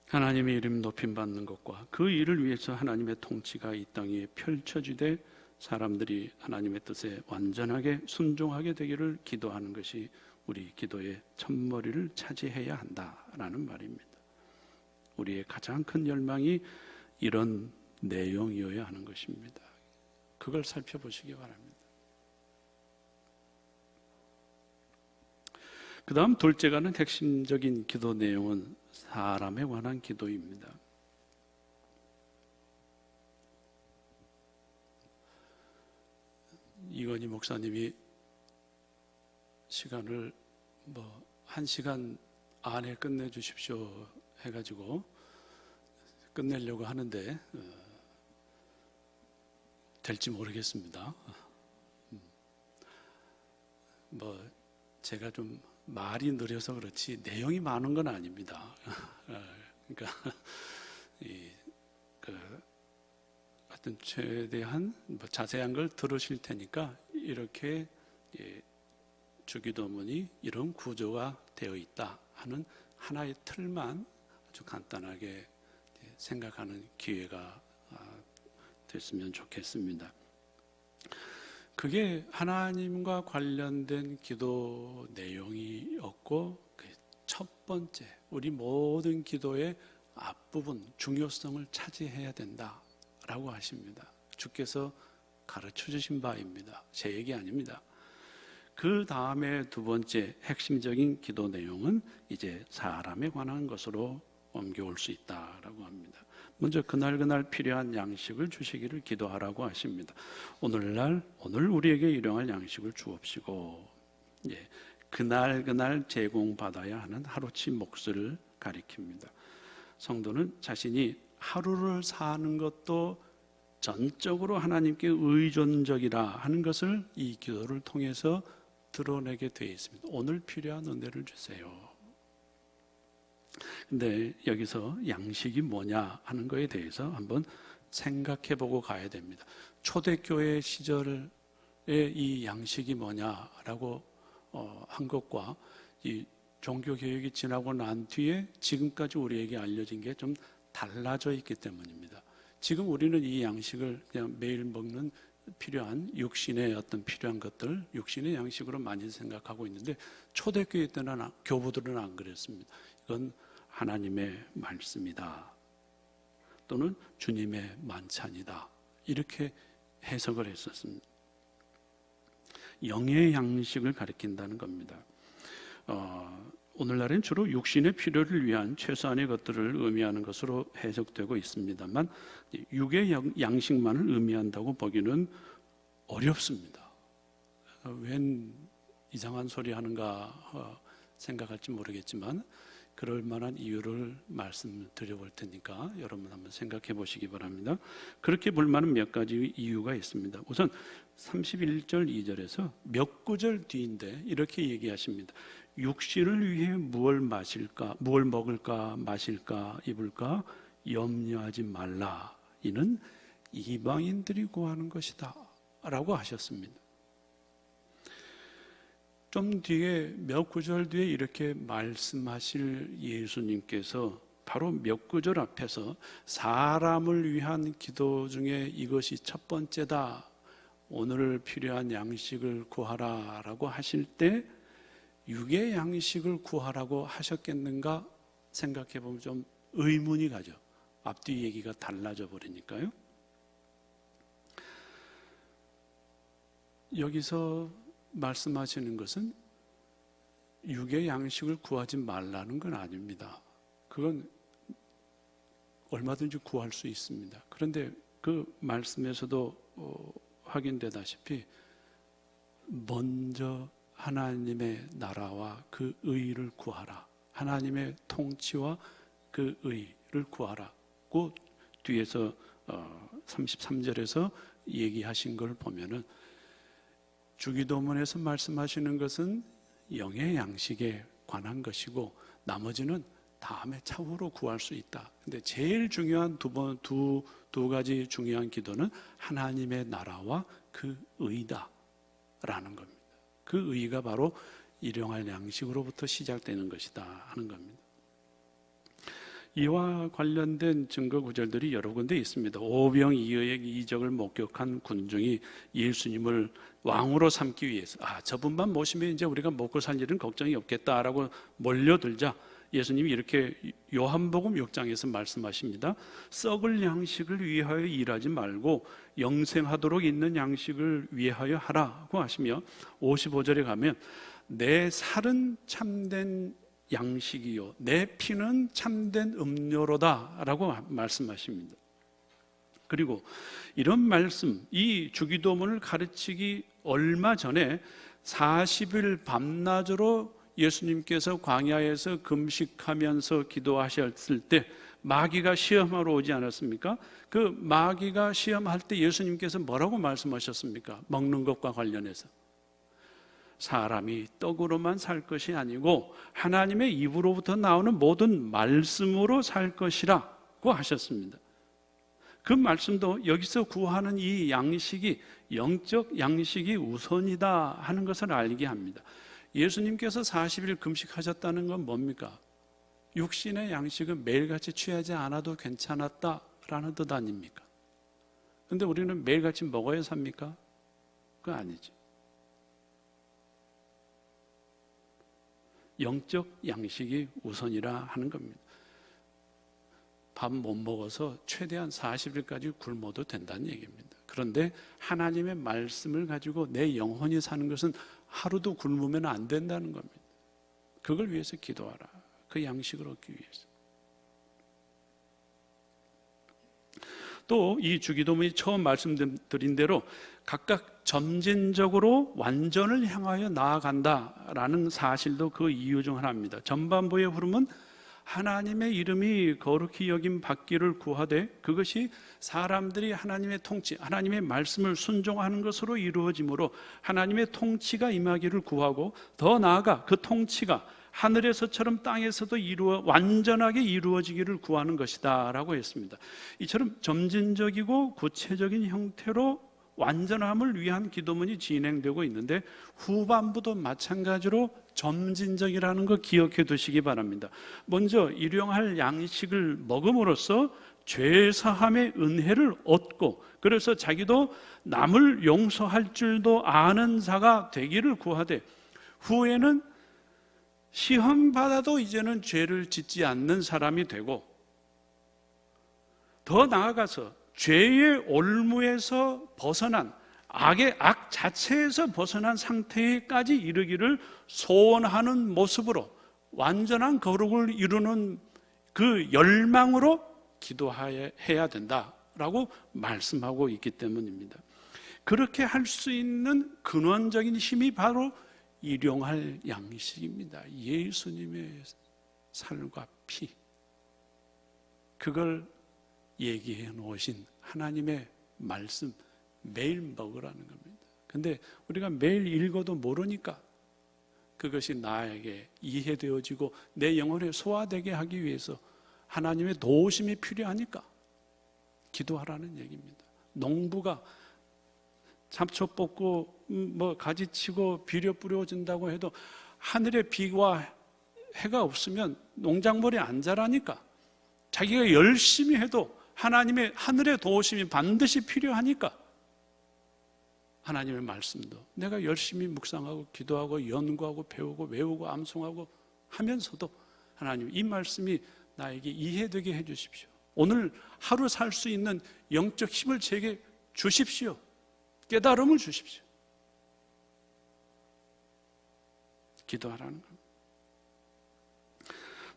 하나님의 이름 높임 받는 것과 그 일을 위해서 하나님의 통치가 이 땅에 펼쳐지되 사람들이 하나님의 뜻에 완전하게 순종하게 되기를 기도하는 것이 우리 기도의 첫머리를 차지해야 한다라는 말입니다. 우리의 가장 큰 열망이 이런 내용이어야 하는 것입니다. 그걸 살펴보시기 바랍니다. 그 다음 둘째가 하는 핵심적인 기도 내용은 사람에 관한 기도입니다. 이건희 목사님이 시간을 뭐 1시간 안에 끝내주십시오 해가지고 끝내려고 하는데 될지 모르겠습니다. 뭐 제가 좀 말이 느려서 그렇지 내용이 많은 건 아닙니다. 그러니까 하여튼 최대한 뭐 자세한 걸 들으실 테니까 이렇게 주기도문이 이런 구조가 되어 있다 하는 하나의 틀만 아주 간단하게 생각하는 기회가 됐으면 좋겠습니다. 그게 하나님과 관련된 기도 내용이었고 첫 번째 우리 모든 기도의 앞부분 중요성을 차지해야 된다라고 하십니다. 주께서 가르쳐 주신 바입니다. 제 얘기 아닙니다. 그 다음에 두 번째 핵심적인 기도 내용은 이제 사람에 관한 것으로 옮겨올 수 있다라고 합니다. 먼저 그날 필요한 양식을 주시기를 기도하라고 하십니다. 오늘 우리에게 일용할 양식을 주옵시고, 그날 제공받아야 하는 하루치 몫을 가리킵니다. 성도는 자신이 하루를 사는 것도 전적으로 하나님께 의존적이라 하는 것을 이 기도를 통해서 드러내게 되어 있습니다. 오늘 필요한 은혜를 주세요. 근데 여기서 양식이 뭐냐 하는 거에 대해서 한번 생각해 보고 가야 됩니다. 초대교회 시절에 이 양식이 뭐냐라고 한 것과 이 종교개혁이 지나고 난 뒤에 지금까지 우리에게 알려진 게 좀 달라져 있기 때문입니다. 지금 우리는 이 양식을 그냥 매일 먹는 필요한 육신의 어떤 필요한 것들, 육신의 양식으로 많이 생각하고 있는데 초대교회 때는 교부들은 안 그랬습니다. 이건 하나님의 말씀이다 또는 주님의 만찬이다 이렇게 해석을 했었습니다. 영의 양식을 가리킨다는 겁니다. 오늘날엔 주로 육신의 필요를 위한 최소한의 것들을 의미하는 것으로 해석되고 있습니다만 육의 양식만을 의미한다고 보기는 어렵습니다. 웬 이상한 소리 하는가 생각할지 모르겠지만 그럴 만한 이유를 말씀드려 볼 테니까 여러분 한번 생각해 보시기 바랍니다. 그렇게 볼 만한 몇 가지 이유가 있습니다. 우선 31절 2절에서 몇 구절 뒤인데 이렇게 얘기하십니다. 육신을 위해 무엇을 마실까, 무엇을 먹을까, 마실까, 입을까 염려하지 말라. 이는 이방인들이 구하는 것이다 라고 하셨습니다. 좀 뒤에 몇 구절 뒤에 이렇게 말씀하실 예수님께서 바로 몇 구절 앞에서 사람을 위한 기도 중에 이것이 첫 번째다. 오늘 필요한 양식을 구하라 라고 하실 때 육의 양식을 구하라고 하셨겠는가 생각해 보면 좀 의문이 가죠. 앞뒤 얘기가 달라져 버리니까요. 여기서 말씀하시는 것은 육의 양식을 구하지 말라는 건 아닙니다. 그건 얼마든지 구할 수 있습니다. 그런데 그 말씀에서도 확인되다시피 먼저 하나님의 나라와 그 의를 구하라. 하나님의 통치와 그 의를 구하라고 뒤에서 33절에서 얘기하신 걸 보면은 주기도문에서 말씀하시는 것은 영의 양식에 관한 것이고 나머지는 다음에 차후로 구할 수 있다. 근데 제일 중요한 두 가지 중요한 기도는 하나님의 나라와 그 의다라는 겁니다. 그 의가 바로 일용할 양식으로부터 시작되는 것이다 하는 겁니다. 이와 관련된 증거 구절들이 여러 군데 있습니다. 오병이어의 이적을 목격한 군중이 예수님을 왕으로 삼기 위해서 저분만 모시면 이제 우리가 먹고 살 일은 걱정이 없겠다라고 몰려들자 예수님이 이렇게 요한복음 6장에서 말씀하십니다. 썩을 양식을 위하여 일하지 말고 영생하도록 있는 양식을 위하여 하라고 하시며 55절에 가면 내 살은 참된 양식이요 내 피는 참된 음료로다 라고 말씀하십니다. 그리고 이런 말씀, 이 주기도문을 가르치기 얼마 전에 40일 밤낮으로 예수님께서 광야에서 금식하면서 기도하셨을 때 마귀가 시험하러 오지 않았습니까? 그 마귀가 시험할 때 예수님께서 뭐라고 말씀하셨습니까? 먹는 것과 관련해서 사람이 떡으로만 살 것이 아니고 하나님의 입으로부터 나오는 모든 말씀으로 살 것이라고 하셨습니다. 그 말씀도 여기서 구하는 이 양식이 영적 양식이 우선이다 하는 것을 알게 합니다. 예수님께서 40일 금식하셨다는 건 뭡니까? 육신의 양식은 매일같이 취하지 않아도 괜찮았다라는 뜻 아닙니까? 그런데 우리는 매일같이 먹어야 삽니까? 그거 아니죠. 영적 양식이 우선이라 하는 겁니다. 밥 못 먹어서 최대한 40일까지 굶어도 된다는 얘기입니다. 그런데 하나님의 말씀을 가지고 내 영혼이 사는 것은 하루도 굶으면 안 된다는 겁니다. 그걸 위해서 기도하라. 그 양식을 얻기 위해서. 또 이 주기도문이 처음 말씀드린 대로 각각 점진적으로 완전을 향하여 나아간다라는 사실도 그 이유 중 하나입니다. 전반부의 흐름은 하나님의 이름이 거룩히 여김 받기를 구하되 그것이 사람들이 하나님의 통치, 하나님의 말씀을 순종하는 것으로 이루어지므로 하나님의 통치가 임하기를 구하고 더 나아가 그 통치가 하늘에서처럼 땅에서도 완전하게 이루어지기를 구하는 것이다 라고 했습니다. 이처럼 점진적이고 구체적인 형태로 완전함을 위한 기도문이 진행되고 있는데 후반부도 마찬가지로 점진적이라는 거 기억해 두시기 바랍니다. 먼저 일용할 양식을 먹음으로써 죄사함의 은혜를 얻고 그래서 자기도 남을 용서할 줄도 아는 자가 되기를 구하되 후에는 시험받아도 이제는 죄를 짓지 않는 사람이 되고 더 나아가서 죄의 올무에서 벗어난 악의 악 자체에서 벗어난 상태까지 이르기를 소원하는 모습으로 완전한 거룩을 이루는 그 열망으로 기도해야 된다라고 말씀하고 있기 때문입니다. 그렇게 할 수 있는 근원적인 힘이 바로 일용할 양식입니다. 예수님의 살과 피, 그걸 얘기해 놓으신 하나님의 말씀 매일 먹으라는 겁니다. 근데 우리가 매일 읽어도 모르니까 그것이 나에게 이해되어지고 내 영혼에 소화되게 하기 위해서 하나님의 도우심이 필요하니까 기도하라는 얘기입니다. 농부가 잡초 뽑고 가지 치고 비료 뿌려준다고 해도 하늘에 비와 해가 없으면 농작물이 안 자라니까 자기가 열심히 해도 하나님의 하늘의 도우심이 반드시 필요하니까 하나님의 말씀도 내가 열심히 묵상하고 기도하고 연구하고 배우고 외우고 암송하고 하면서도 하나님 이 말씀이 나에게 이해되게 해 주십시오. 오늘 하루 살 수 있는 영적 힘을 제게 주십시오. 깨달음을 주십시오. 기도하라는 겁니다.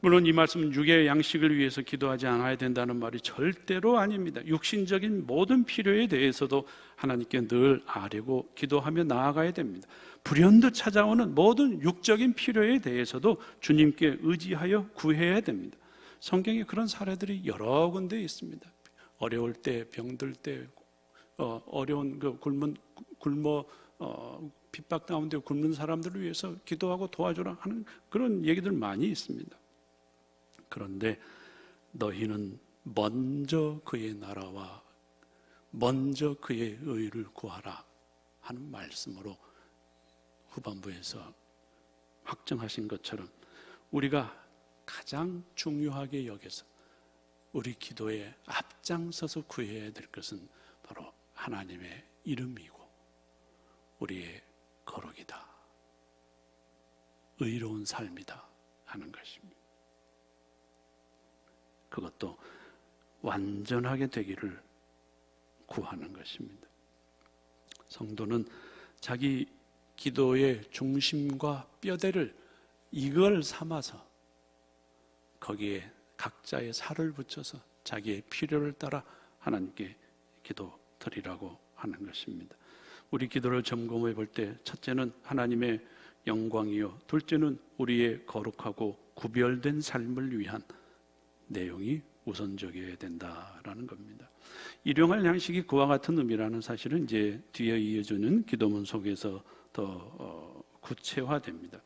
물론 이 말씀은 육의 양식을 위해서 기도하지 않아야 된다는 말이 절대로 아닙니다. 육신적인 모든 필요에 대해서도 하나님께 늘 아뢰고 기도하며 나아가야 됩니다. 불현듯 찾아오는 모든 육적인 필요에 대해서도 주님께 의지하여 구해야 됩니다. 성경에 그런 사례들이 여러 군데 있습니다. 어려울 때, 병들 때, 어려운 굶어 핍박 가운데 굶는 사람들을 위해서 기도하고 도와주라 하는 그런 얘기들 많이 있습니다. 그런데 너희는 먼저 그의 나라와 먼저 그의 의를 구하라 하는 말씀으로 후반부에서 확정하신 것처럼 우리가 가장 중요하게 여겨서 우리 기도에 앞장서서 구해야 될 것은 바로 하나님의 이름이고 우리의 거룩이다, 의로운 삶이다 하는 것입니다. 그것도 완전하게 되기를 구하는 것입니다. 성도는 자기 기도의 중심과 뼈대를 이걸 삼아서 거기에 각자의 살을 붙여서 자기의 필요를 따라 하나님께 기도 드리라고 하는 것입니다. 우리 기도를 점검해 볼 때 첫째는 하나님의 영광이요, 둘째는 우리의 거룩하고 구별된 삶을 위한 내용이 우선적이어야 된다라는 겁니다. 일용할 양식이 그와 같은 의미라는 사실은 이제 뒤에 이어주는 기도문 속에서 더 구체화됩니다.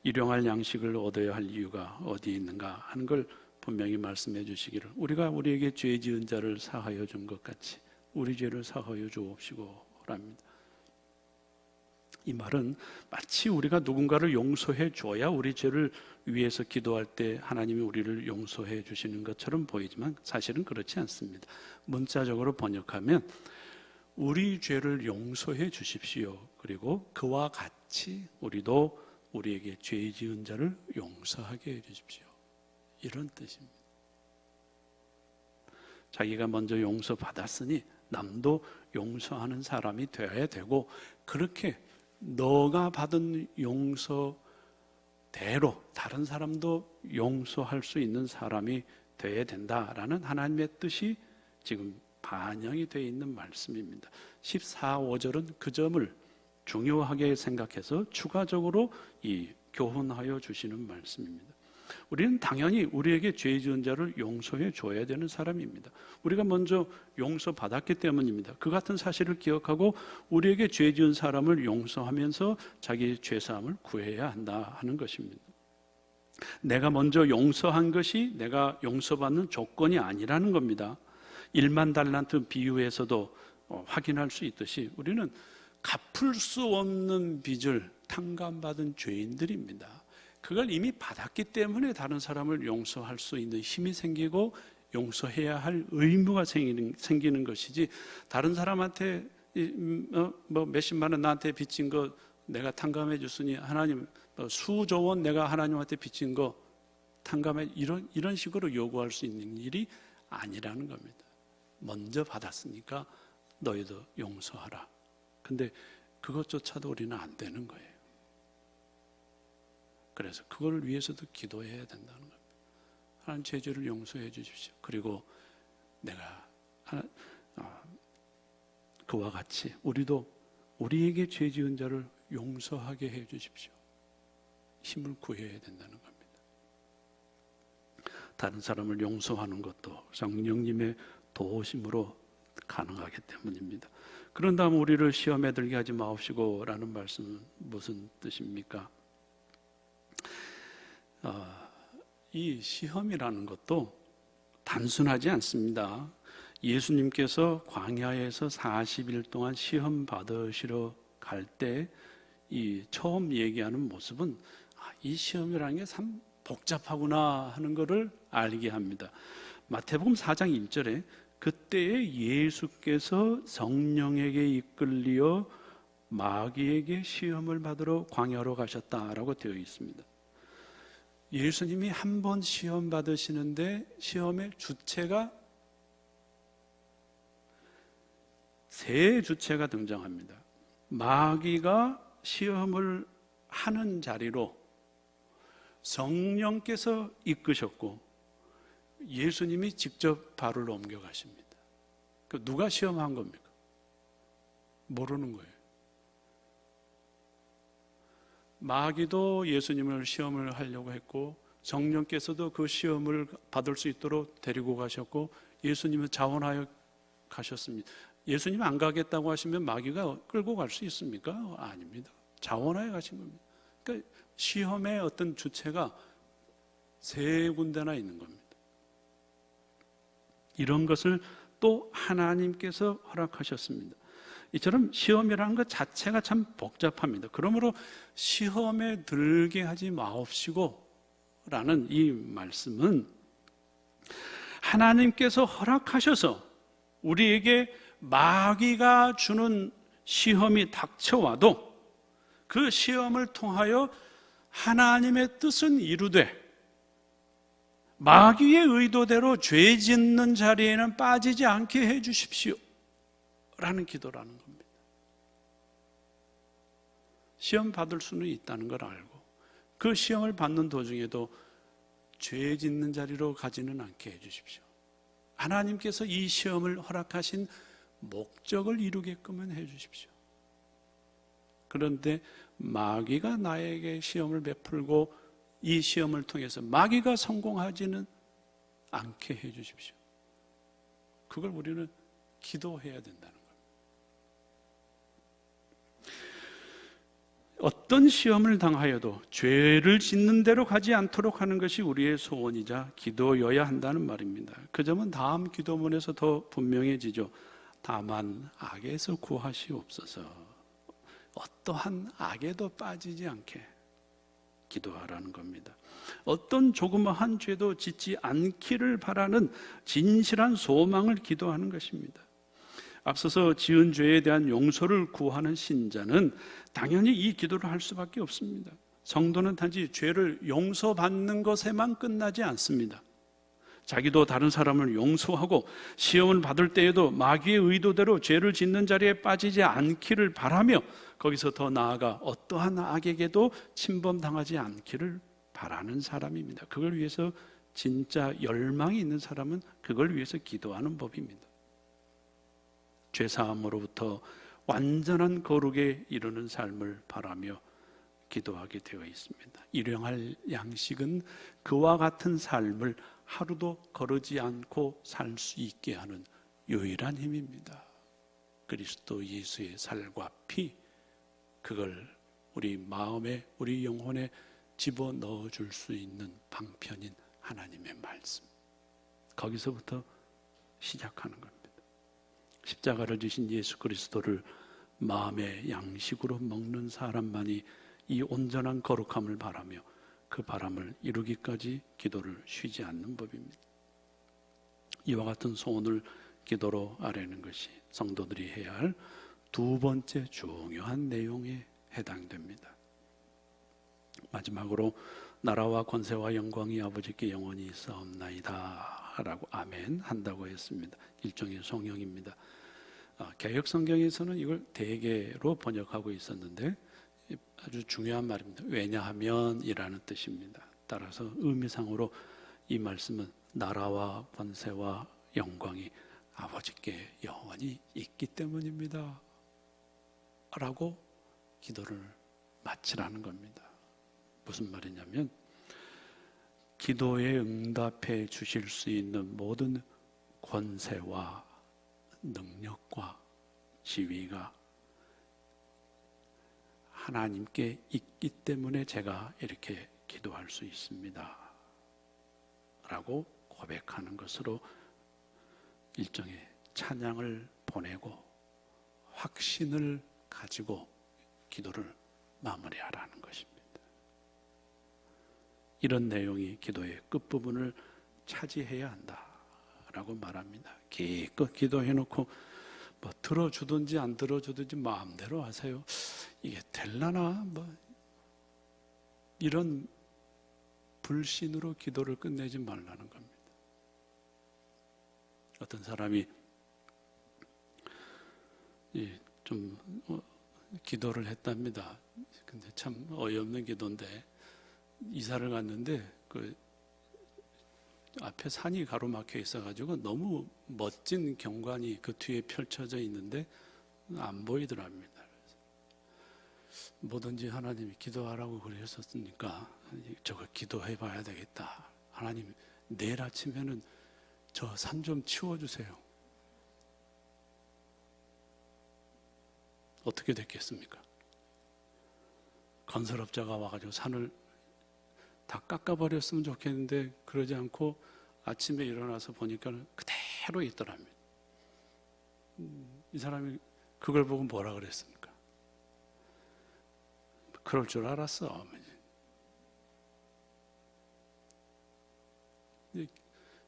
일용할 양식을 얻어야 할 이유가 어디에 있는가 하는 걸 분명히 말씀해 주시기를, 우리가 우리에게 죄 지은 자를 사하여 준 것 같이 우리 죄를 사하여 주옵시고 랍니다. 이 말은 마치 우리가 누군가를 용서해 줘야 우리 죄를 위해서 기도할 때 하나님이 우리를 용서해 주시는 것처럼 보이지만 사실은 그렇지 않습니다. 문자적으로 번역하면 우리 죄를 용서해 주십시오, 그리고 그와 같이 우리도 우리에게 죄 지은 자를 용서하게 해 주십시오, 이런 뜻입니다. 자기가 먼저 용서받았으니 남도 용서하는 사람이 되어야 되고, 그렇게 너가 받은 용서대로 다른 사람도 용서할 수 있는 사람이 되어야 된다라는 하나님의 뜻이 지금 반영이 되어 있는 말씀입니다. 14, 5절은 그 점을 중요하게 생각해서 추가적으로 이 교훈하여 주시는 말씀입니다. 우리는 당연히 우리에게 죄 지은 자를 용서해 줘야 되는 사람입니다. 우리가 먼저 용서받았기 때문입니다. 그 같은 사실을 기억하고 우리에게 죄 지은 사람을 용서하면서 자기의 죄사함을 구해야 한다 하는 것입니다. 내가 먼저 용서한 것이 내가 용서받는 조건이 아니라는 겁니다. 1만 달란트 비유에서도 확인할 수 있듯이 우리는 갚을 수 없는 빚을 탕감받은 죄인들입니다. 그걸 이미 받았기 때문에 다른 사람을 용서할 수 있는 힘이 생기고 용서해야 할 의무가 생기는 것이지, 다른 사람한테 몇십만 원 나한테 빚진 거 내가 탕감해 줬으니 하나님 수조 원 내가 하나님한테 빚진 거 탕감해, 이런 식으로 요구할 수 있는 일이 아니라는 겁니다. 먼저 받았으니까 너희도 용서하라. 근데 그것조차도 우리는 안 되는 거예요. 그래서 그걸 위해서도 기도해야 된다는 겁니다. 하나님 제 죄를 용서해 주십시오. 그리고 내가 그와 같이 우리도 우리에게 죄 지은 자를 용서하게 해 주십시오. 힘을 구해야 된다는 겁니다. 다른 사람을 용서하는 것도 성령님의 도우심으로 가능하기 때문입니다. 그런 다음 우리를 시험에 들게 하지 마옵시고 라는 말씀은 무슨 뜻입니까? 이 시험이라는 것도 단순하지 않습니다. 예수님께서 광야에서 40일 동안 시험 받으시러 갈 때 이 처음 얘기하는 모습은 이 시험이라는 게 참 복잡하구나 하는 것을 알게 합니다. 마태복음 4장 1절에 그때에 예수께서 성령에게 이끌리어 마귀에게 시험을 받으러 광야로 가셨다라고 되어 있습니다. 예수님이 한 번 시험 받으시는데 시험의 주체가 세 주체가 등장합니다. 마귀가 시험을 하는 자리로 성령께서 이끄셨고 예수님이 직접 발을 옮겨가십니다. 누가 시험한 겁니까? 모르는 거예요. 마귀도 예수님을 시험을 하려고 했고 성령께서도 그 시험을 받을 수 있도록 데리고 가셨고 예수님은 자원하여 가셨습니다. 예수님 안 가겠다고 하시면 마귀가 끌고 갈 수 있습니까? 아닙니다. 자원하여 가신 겁니다. 그러니까 시험의 어떤 주체가 세 군데나 있는 겁니다. 이런 것을 또 하나님께서 허락하셨습니다. 이처럼 시험이라는 것 자체가 참 복잡합니다. 그러므로 시험에 들게 하지 마옵시고 라는 이 말씀은 하나님께서 허락하셔서 우리에게 마귀가 주는 시험이 닥쳐와도 그 시험을 통하여 하나님의 뜻은 이루되 마귀의 의도대로 죄 짓는 자리에는 빠지지 않게 해 주십시오 라는 기도라는 겁니다. 시험 받을 수는 있다는 걸 알고 그 시험을 받는 도중에도 죄 짓는 자리로 가지는 않게 해 주십시오. 하나님께서 이 시험을 허락하신 목적을 이루게끔은 해 주십시오. 그런데 마귀가 나에게 시험을 베풀고 이 시험을 통해서 마귀가 성공하지는 않게 해 주십시오. 그걸 우리는 기도해야 된다는 겁니다. 어떤 시험을 당하여도 죄를 짓는 대로 가지 않도록 하는 것이 우리의 소원이자 기도여야 한다는 말입니다. 그 점은 다음 기도문에서 더 분명해지죠. 다만 악에서 구하시옵소서. 어떠한 악에도 빠지지 않게 기도하라는 겁니다. 어떤 조그마한 죄도 짓지 않기를 바라는 진실한 소망을 기도하는 것입니다. 앞서서 지은 죄에 대한 용서를 구하는 신자는 당연히 이 기도를 할 수밖에 없습니다. 성도는 단지 죄를 용서받는 것에만 끝나지 않습니다. 자기도 다른 사람을 용서하고 시험을 받을 때에도 마귀의 의도대로 죄를 짓는 자리에 빠지지 않기를 바라며 거기서 더 나아가 어떠한 악에게도 침범당하지 않기를 바라는 사람입니다. 그걸 위해서 진짜 열망이 있는 사람은 그걸 위해서 기도하는 법입니다. 죄사함으로부터 완전한 거룩에 이르는 삶을 바라며 기도하게 되어 있습니다. 일용할 양식은 그와 같은 삶을 하루도 거르지 않고 살 수 있게 하는 유일한 힘입니다. 그리스도 예수의 살과 피, 그걸 우리 마음에, 우리 영혼에 집어넣어 줄 수 있는 방편인 하나님의 말씀, 거기서부터 시작하는 겁니다. 십자가를 지신 예수 그리스도를 마음의 양식으로 먹는 사람만이 이 온전한 거룩함을 바라며 그 바람을 이루기까지 기도를 쉬지 않는 법입니다. 이와 같은 소원을 기도로 아뢰는 것이 성도들이 해야 할 두 번째 중요한 내용에 해당됩니다. 마지막으로 나라와 권세와 영광이 아버지께 영원히 있사옵나이다 라고 아멘 한다고 했습니다. 일종의 성령입니다. 개역 성경에서는 이걸 대개로 번역하고 있었는데 아주 중요한 말입니다. 왜냐하면 이라는 뜻입니다. 따라서 의미상으로 이 말씀은 나라와 권세와 영광이 아버지께 영원히 있기 때문입니다 라고 기도를 마치라는 겁니다. 무슨 말이냐면 기도에 응답해 주실 수 있는 모든 권세와 능력과 지위가 하나님께 있기 때문에 제가 이렇게 기도할 수 있습니다 라고 고백하는 것으로 일종의 찬양을 보내고 확신을 가지고 기도를 마무리하라는 것입니다. 이런 내용이 기도의 끝부분을 차지해야 한다라고 말합니다. 기껏 기도해놓고 뭐 들어주든지 안 들어주든지 마음대로 하세요. 이게 될라나 뭐 이런 불신으로 기도를 끝내지 말라는 겁니다. 어떤 사람이 좀 기도를 했답니다. 근데 참 어이없는 기도인데 이사를 갔는데 그 앞에 산이 가로막혀 있어가지고 너무 멋진 경관이 그 뒤에 펼쳐져 있는데 안 보이더랍니다. 뭐든지 하나님이 기도하라고 그러셨으니까 저거 기도해 봐야 되겠다. 하나님 내일 아침에는 저 산 좀 치워주세요. 어떻게 됐겠습니까? 건설업자가 와가지고 산을 다 깎아버렸으면 좋겠는데 그러지 않고 아침에 일어나서 보니까 그대로 있더랍니다. 이 사람이 그걸 보고 뭐라 그랬습니까? 그럴 줄 알았어.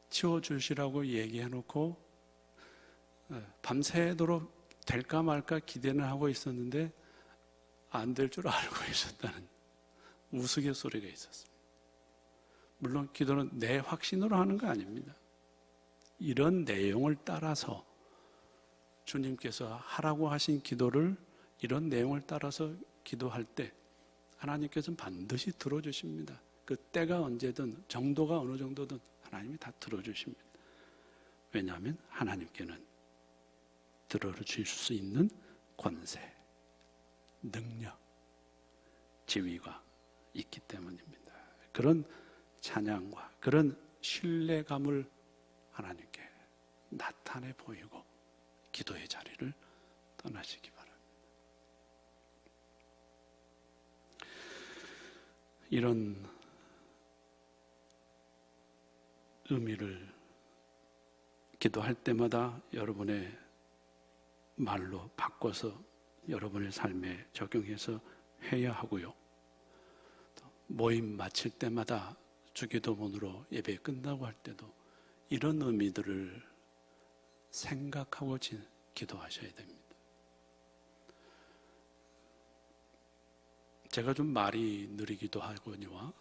치워주시라고 얘기해놓고 밤새도록 될까 말까 기대는 하고 있었는데 안 될 줄 알고 있었다는 우스갯소리가 있었습니다. 물론 기도는 내 확신으로 하는 거 아닙니다. 이런 내용을 따라서 주님께서 하라고 하신 기도를 이런 내용을 따라서 기도할 때 하나님께서는 반드시 들어주십니다. 그 때가 언제든 정도가 어느 정도든 하나님이 다 들어주십니다. 왜냐하면 하나님께는 들어주실 수 있는 권세, 능력, 지위가 있기 때문입니다. 그런 찬양과 그런 신뢰감을 하나님께 나타내 보이고 기도의 자리를 떠나시기 바랍니다. 이런 의미를 기도할 때마다 여러분의 말로 바꿔서 여러분의 삶에 적용해서 해야 하고요. 모임 마칠 때마다 주기도문으로 예배 끝나고 할 때도 이런 의미들을 생각하고 기도하셔야 됩니다. 제가 좀 말이 느리기도 하거니와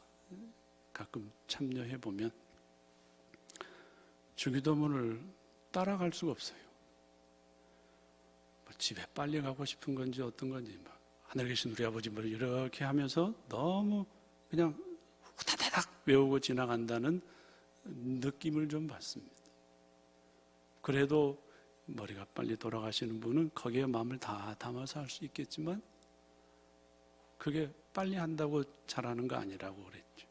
가끔 참여해 보면 주기도문을 따라갈 수가 없어요. 집에 빨리 가고 싶은 건지 어떤 건지 하늘에 계신 우리 아버지 이렇게 하면서 너무 그냥 후다다닥 외우고 지나간다는 느낌을 좀 받습니다. 그래도 머리가 빨리 돌아가시는 분은 거기에 마음을 다 담아서 할 수 있겠지만 그게 빨리 한다고 잘하는 거 아니라고 그랬죠.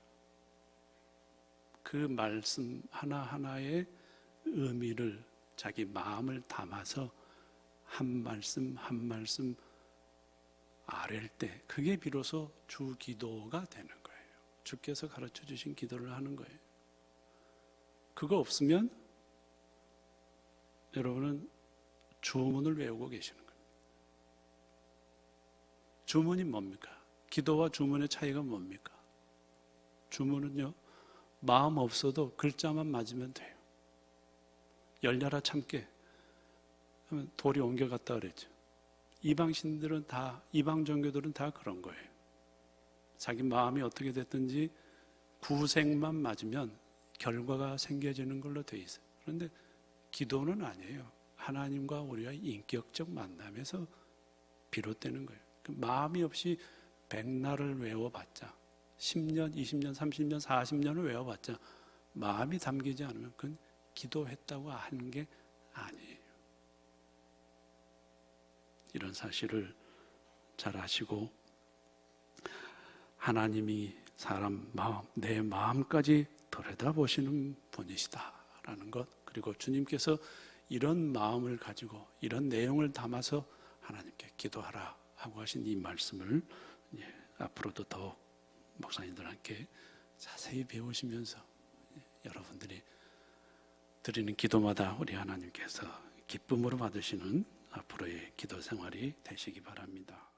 그 말씀 하나하나의 의미를 자기 마음을 담아서 한 말씀 한 말씀 아랠 때 그게 비로소 주기도가 되는 거예요. 주께서 가르쳐 주신 기도를 하는 거예요. 그거 없으면 여러분은 주문을 외우고 계시는 거예요. 주문이 뭡니까? 기도와 주문의 차이가 뭡니까? 주문은요, 마음 없어도 글자만 맞으면 돼요. 열려라 참깨 하면 돌이 옮겨갔다 그랬죠. 이방신들은 다, 이방 종교들은 다 그런 거예요. 자기 마음이 어떻게 됐든지 구색만 맞으면 결과가 생겨지는 걸로 돼 있어요. 그런데 기도는 아니에요. 하나님과 우리가 인격적 만남에서 비롯되는 거예요. 마음이 없이 백날을 외워봤자 10년, 20년, 30년, 40년을 외워봤자 마음이 담기지 않으면 그건 기도했다고 하는 게 아니에요. 이런 사실을 잘 아시고 하나님이 사람 마음, 내 마음까지 들여다보시는 분이시다라는 것, 그리고 주님께서 이런 마음을 가지고 이런 내용을 담아서 하나님께 기도하라 하고 하신 이 말씀을 앞으로도 더욱 목사님들 함께 자세히 배우시면서 여러분들이 드리는 기도마다 우리 하나님께서 기쁨으로 받으시는 앞으로의 기도 생활이 되시기 바랍니다.